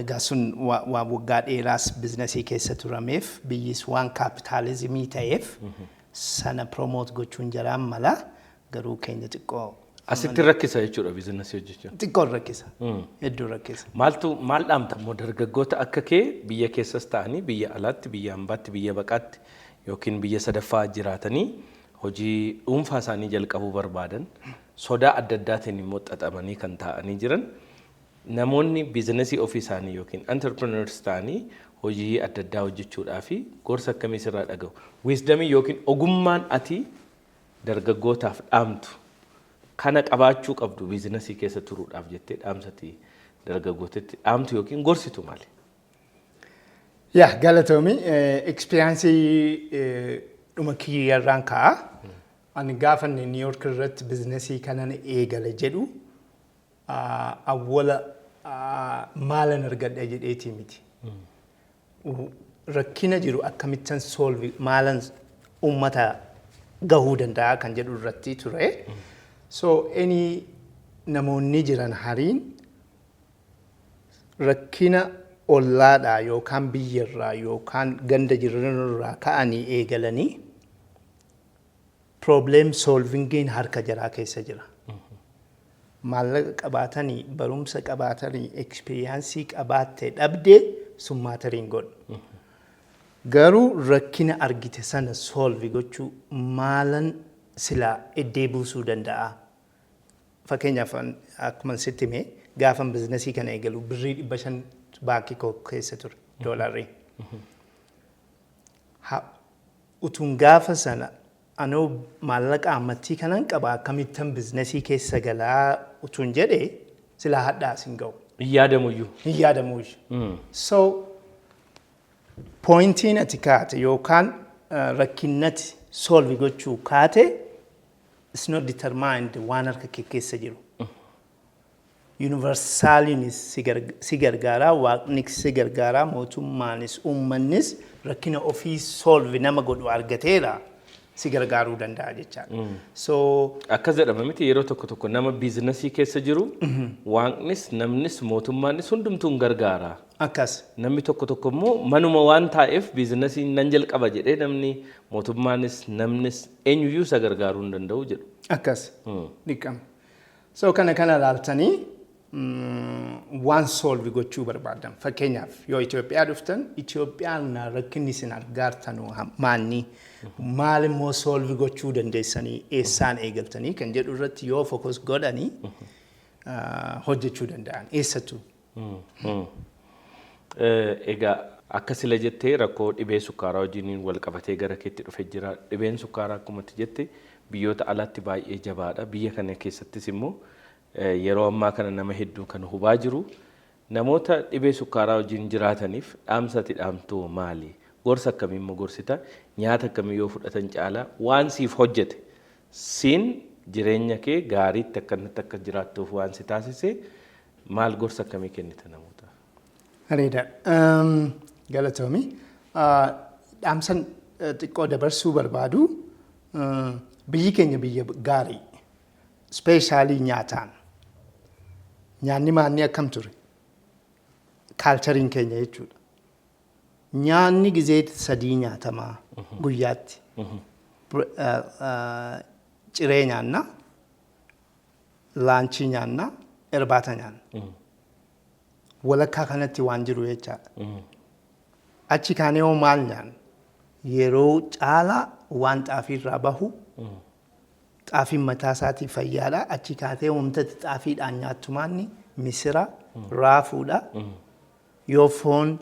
Egaa sun waan waggaa dheeraas biizinasii keessa turameef biyyis waan kaapitaalizimii ta'eef sana promote gochuun jaraan mala. Garuu keenya xiqqoo. Asitti rakkisa jechuudha biizinasii hojjechuun. Xiqqoo rakkisa. Hedduu rakkisa. Maal dhaamta immoo dargaggoota akka kee biyya keessas ta'anii biyya alaatti, biyya hambaatti, biyya baqaatti yookiin biyya sadaffaa jiraatanii hojii dhuunfaa isaanii jalqabuu barbaadan sodaa adda addaatiin immoo xaxamanii kan taa'anii jiran namoonni biizinasii ofii isaanii yookiin entrepreneurs ta'anii hojii adda addaa hojjechuudhaa fi gorsa akkamii sirraa dhaga'u? Wisdamii yookiin ogummaan ati dargaggootaaf dhaamtu kana qabaachuu qabdu biizinasii keessa turuudhaaf jettee dhaamsati dargaggootatti dhaamtu yookiin gorsitu maali? Galatoomi experience dhuma kiyyarraan ka'a. Ani gaafa New York irratti biizinasii kanan eegale jedhu awwala maalan argadha jedheetii miti. Rakkina jiru akkamittan solve maalan uummata gahuu danda'a kan jedhu irratti ture. So namoonni jiran hariin rakkina ollaadhaa yookaan biyyarraa yookaan ganda jiranirraa ka'anii eegalanii problem solvingiin harka jaraa keessa jira. Maallaqa qabaatanii barumsa qabaatanii experience qabaattee dhabdee sun maatariin godhu. Garuu rakkina argite sana solve gochuu maalan silaa iddee buusuu danda'a. Fakkeenyaaf akkuma sitti hime gaafan biizinasii kana eegalu birrii 500 baankii koo keessa ture doolarii. Utuun gaafa sana anoo maallaqa ammattii kanan qaba akkamittan biizinasii keessa galaa utuun jedhee silaa hadhaa sin ga'u. Hin yaadamuyyuu. Hin yaadamuyyuu. So pointiin ati kaate yookaan rakkinnati solve gochuu kaate is not determined waan harka kee keessa jiru. Universaaliinis si gargaaraa, waaqnis si gargaaraa, mootummaanis uummannis rakkina ofii solve nama godhu argateera si gargaaruu danda'a jechaadha. So akkas jedhama miti yeroo tokko nama biizinasii keessa jiru waaqnis namnis mootummaanis hundumtuun gargaara. Akkas. Namni tokko immoo manuma waan taa'eef biizinasii nan jalqaba jedhee namni mootummaanis namnis eenyuyyuu isa gargaaruu hin danda'u jedhu. Akkas. Dhiqama. So kana laaltanii waan solve gochuu barbaadan. Fakkeenyaaf yoo Itoophiyaa dhuftan Itoophiyaan rakkinni isin argaartanu maanni maal immoo solve gochuu dandeessanii eessaan eegaltanii kan jedhu irratti yoo focus godhanii hojjechuu danda'an eessattuu. Egaa akka sila jettee rakkoo dhibee sukkaaraa wajjin wal qabatee gara keetti dhufee jira. Dhibeen sukkaaraa akkuma jette biyyoota alaatti baay'ee jabaadha. Biyya kana keessattis immoo yeroo ammaa kana nama hedduu kan hubaa jiru. Namoota dhibee sukkaaraa wajjin jiraataniif dhaamsati dhaamtuu maali? Gorsa akkamii immoo gorsita? Nyaata akkamii yoo fudhatan caalaa waan siif hojjete siin jireenya kee gaariitti akkanatti akka jiraattuuf waan si taasise maal gorsa akkamii kennita namoota? Hariidha. Galatoomi. Dhaamsan xiqqoo dabarsuu barbaadu biyyi keenya biyya gaarii. Speeshaalii nyaataan. Nyaanni maanni akkam ture? kaalchariin keenya jechuudha. Nyaanni gizee 3 nyaatamaa guyyaatti. Ciree nyaanna, laanchii nyaanna, irbaata nyaanna. Walakkaa kanatti waan jiru jechaadha. Achi kaanee hoo maal nyaanna? Yeroo caalaa waan xaafii irraa bahu, xaafiin mataa isaatii fayyaadha. Achi kaatee wamtatti xaafiidhaan nyaattu maanni misira, raafuudha. Yoo foon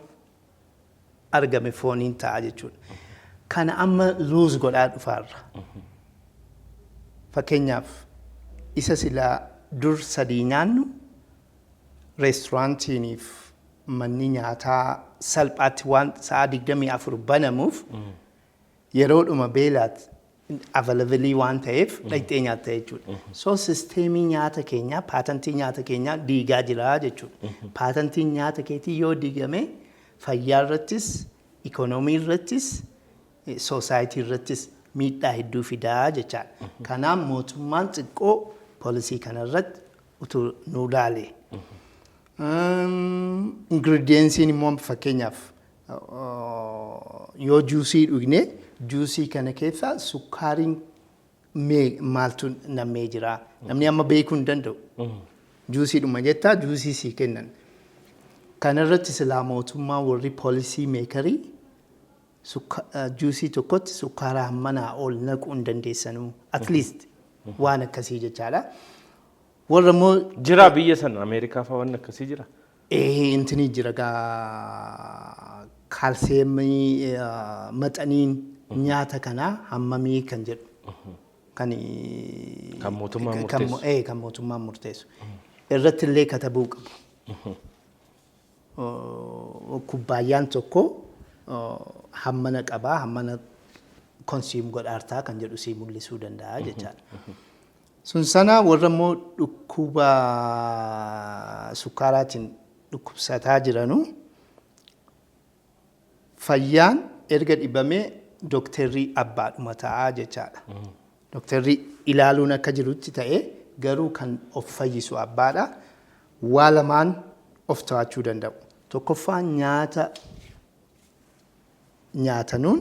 argame fooniin ta'a jechuudha. Kana amma luuz godhaa dhufaarra. Fakkeenyaaf isa silaa dur 3 nyaannu reesturaantiiniif manni nyaataa salphaatti waan sa'a 24 banamuuf yeroodhuma beelaatti availabilii waan ta'eef dhaqxee nyaatta jechuudha. So sisteemii nyaata keenyaa, paatantii nyaata keenyaa diigaa jira jechuudha. Paatantiin nyaata keetii yoo diigame fayyaa irrattis, ikoonoomii irrattis, soosaayitii irrattis miidhaa hedduu fidaa jechaadha. Kanaaf mootummaan xiqqoo poolisii kanarratti utuu nu ilaale. Ingrediensiin immoo fakkeenyaaf yoo juusii dhugne juusii kana keessa sukkaariin maaltu nammee jira. Namni amma beekuu hin danda'u. Juusii dhuma jettaa juusii sii kennan. Kanarratti silaa mootummaa warri poolisii meekarii juusii tokkotti sukkaara hammanaa ol naquu hin dandeessanuu. At least waan akkasii jechaadha. Warra immoo jira biyya sana Ameerikaa fa'aa waan akkasii jira. Intini jira gaa kaalseemii maxaniin nyaata kanaa hammamii kan jedhu. Kan mootummaan murteessu. Kan mootummaan murteessu. Irratti illee katabuu qabu. Kubbaayyaan tokko hammana qabaa, hammana konsiim godhaartaa kan jedhu sii mul'isuu danda'a jechaadha. Sun sana warra immoo dhukkuba sukkaaraatiin dhukkubsataa jiranu fayyaan erga dhibamee dooktarrii abbaadhuma ta'aa jechaadha. Dooktarrii ilaaluun akka jirutti ta'ee garuu kan of fayyisu abbaadha. Waa lamaan of to'achuu danda'u. Tokkoffaan nyaata nyaatanuun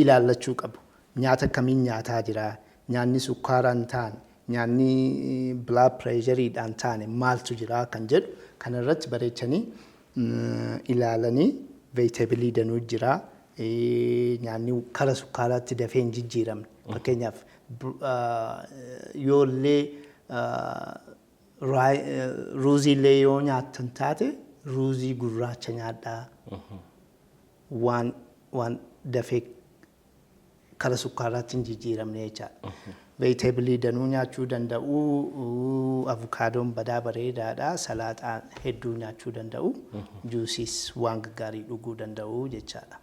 ilaallachuu qabu. Nyaata akkamiin nyaataa jira? Nyaanni sukkaaraan ta'an, nyaanni blood pressureidhaan ta'an maaltu jira kan jedhu kanarratti bareechanii ilaalanii vegetabilii danuu jira. Nyaanni kara sukkaaraatti dafee hin jijjiiramne. Fakkeenyaaf yoollee ruuzii illee yoo nyaattan taate ruuzii gurraacha nyaadhaa. Waan dafee kara sukkaaraatti hin jijjiiramne jechaadha. Vegetabilii danuu nyaachuu danda'u, avukaadoon badaa bareedaadha, salaaxaan hedduu nyaachuu danda'u, juusiis waan gaggaarii dhuguu danda'u jechaadha.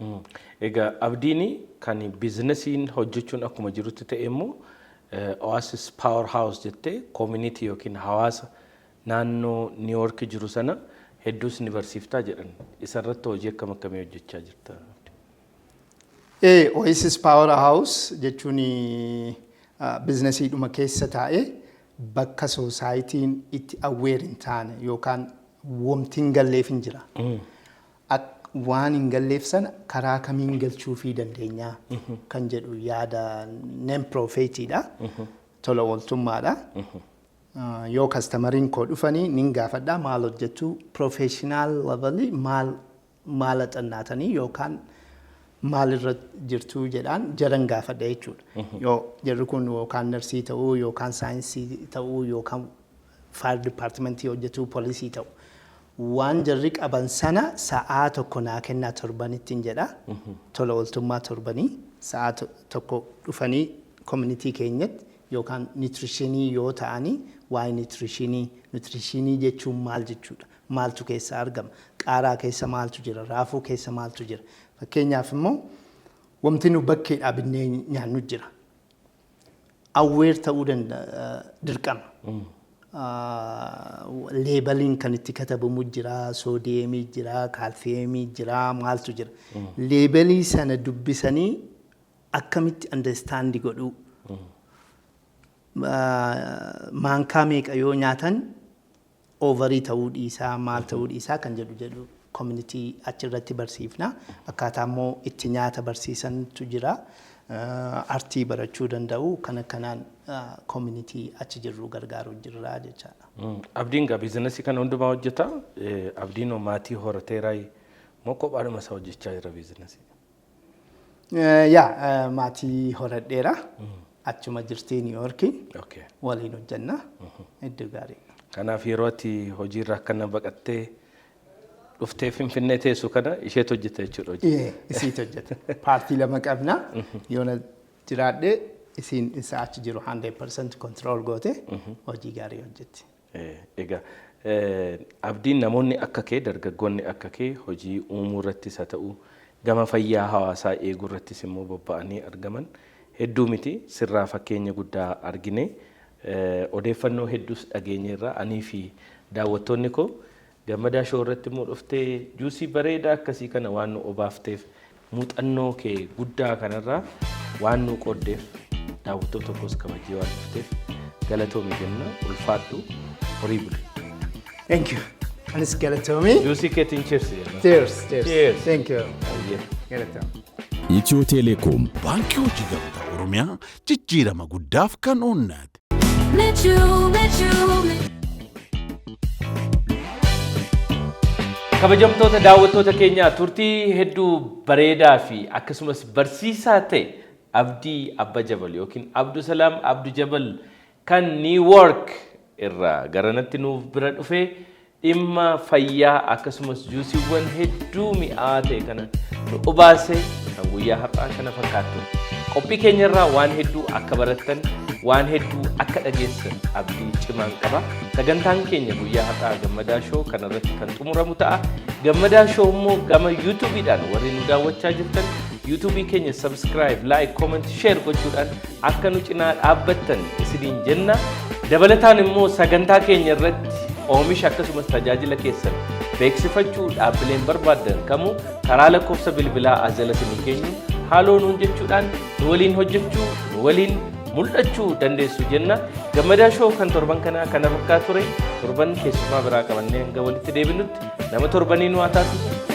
Egaa abdiini kan biizinasiin hojjechuun akkuma jirutti ta'e immoo Oasis Power House jettee community yookiin hawaasa naannoo New York jiru sana hedduus ni barsiiftaa jedhan. Isarratti hojii akkam akkamii hojjechaa jirta? Oasis Power House jechuun biizinasii dhuma keessa taa'ee bakka soosaayitiin itti awweer hin taane yookaan wamti hin galleef hin jira. Waan hin galleef sana karaa kamiin galchuufii dandeenyaa kan jedhu yaada non-profitiidha. Tola ooltummaadha. Yoo kastamariin koo dhufanii nin gaafadhaa maal hojjechuu professional levelii maal xannaatanii yookaan maalirra jirtuu jedhaan jaran gaafadha jechuudha. Yoo jarri kun yookaan narsii ta'uu yookaan saayinsii ta'uu yookaan fire departmentii hojjetuu poolisii ta'u. Waan jarri qaban sana sa'aa tokko naa kennaa torbanitti jedha. Tola ooltummaa torbanii sa'aa tokko dhufanii community keenyatti yookaan nutritionii yoo ta'anii waa'ee nutritionii jechuun maal jechuudha? Maaltu keessa argama? Qaaraa keessa maaltu jira? Raafuu keessa maaltu jira? Fakkeenyaaf immoo wanti nu bakkee dhaabnee nyaannu jira. Awweer ta'uu danda'a dirqama. Leebaliin kan itti katabamu jira, soodiyeemii jira, kaalsiyeemii jira, maaltu jira. Leebalii sana dubbisanii akkamitti understandi godhuu. Maankaa meeqa yoo nyaatan overii ta'uu dhiisaa, maal ta'uu dhiisaa kan jedhu community achirratti barsiifna. Akkaataa immoo itti nyaata barsiisantu jira. Artii barachuu danda'u kana kanaan community achi jirru gargaaru jirra jechaadha. Abdiin gaa biizinasii kana hundumaa hojjeta. Abdiin maatii horateeraa moo kophaadhuma isaa hojjechaa jira biizinasii? Yaa maatii horadheera. Achuma jirtii New York waliin hojjenna. Iddoo gaarii. Kanaaf yeroo ati hojiirra akkana baqattee dhuftee Finfinnee teessu kana isheetu hojjeta jechuudha. Isiitu hojjeta. Paartii lama qabna. Yoona jiraadhee isiin isa achi jiru 100% control goote hojii gaarii hojjetti. Egaa abdiin namoonni akka kee dargaggoonni akka kee hojii uumuu irrattis haa ta'u gama fayyaa hawaasaa eeguu irrattis immoo bobba'anii argaman hedduu miti sirraa fakkeenya guddaa argine odeeffannoo hedduus dhageenyeerra anii fi daawwattoonni koo gammadaa shoo irratti immoo dhuftee juusii bareedaa akkasii kana waan nu obaafteef muuxannoo kee guddaa kanarraa waan nu qooddeef daawwattoota tokkos kabajee waan dhufteef galatoomii jenna ulfaadhu horii bule. Thank you. Anis galatoomii. Juusii keetiin cheers. Cheers. Thank you. Galatoomii. Itiyoo Teleekoom baankii hojii gamtaa Oromiyaa jijjiirama guddaaf kan oonnate. Kabajamtoota daawwattoota keenyaa turtii hedduu bareedaa fi akkasumas barsiisaa ta'e Abdii Abba Jabal yookiin Abdusalaam Abdu Jabal kan New York irraa garanatti nuuf bira dhufee dhimma fayyaa akkasumas juusiiwwan hedduu mi'aa ta'e kana nu obaase kan guyyaa har'aa kana fakkaatu. Qophii keenyarraa waan hedduu akka barattan waan hedduu akka dhageessan abdii cimaan qaba. Sagantaan keenya guyyaa har'aa gammadaa shoo kanarratti kan xumuramu ta'a. Gammadaa shoo immoo gama YouTube'dhaan warri nu daawwachaa jirtan YouTube keenya subscribe, like, comment, share gochuudhaan akka nu cinaa dhaabbattan isiniin jenna. Dabalataan immoo sagantaa keenya irratti oomisha akkasumas tajaajila keessan beeksifachuu dhaabbileen barbaadan kamuu karaa lakkoofsa bilbilaa azala isinii keenyu haaloo nuun jechuudhaan nu waliin hojjechuu nu waliin mul'achuu dandeessu jenna. Gammadaa shoo kan torban kanaa kana fakkaatu ture torban keessumaa biraa qabannee hanga walitti deebinutti nama torbanii nu haa taasisu.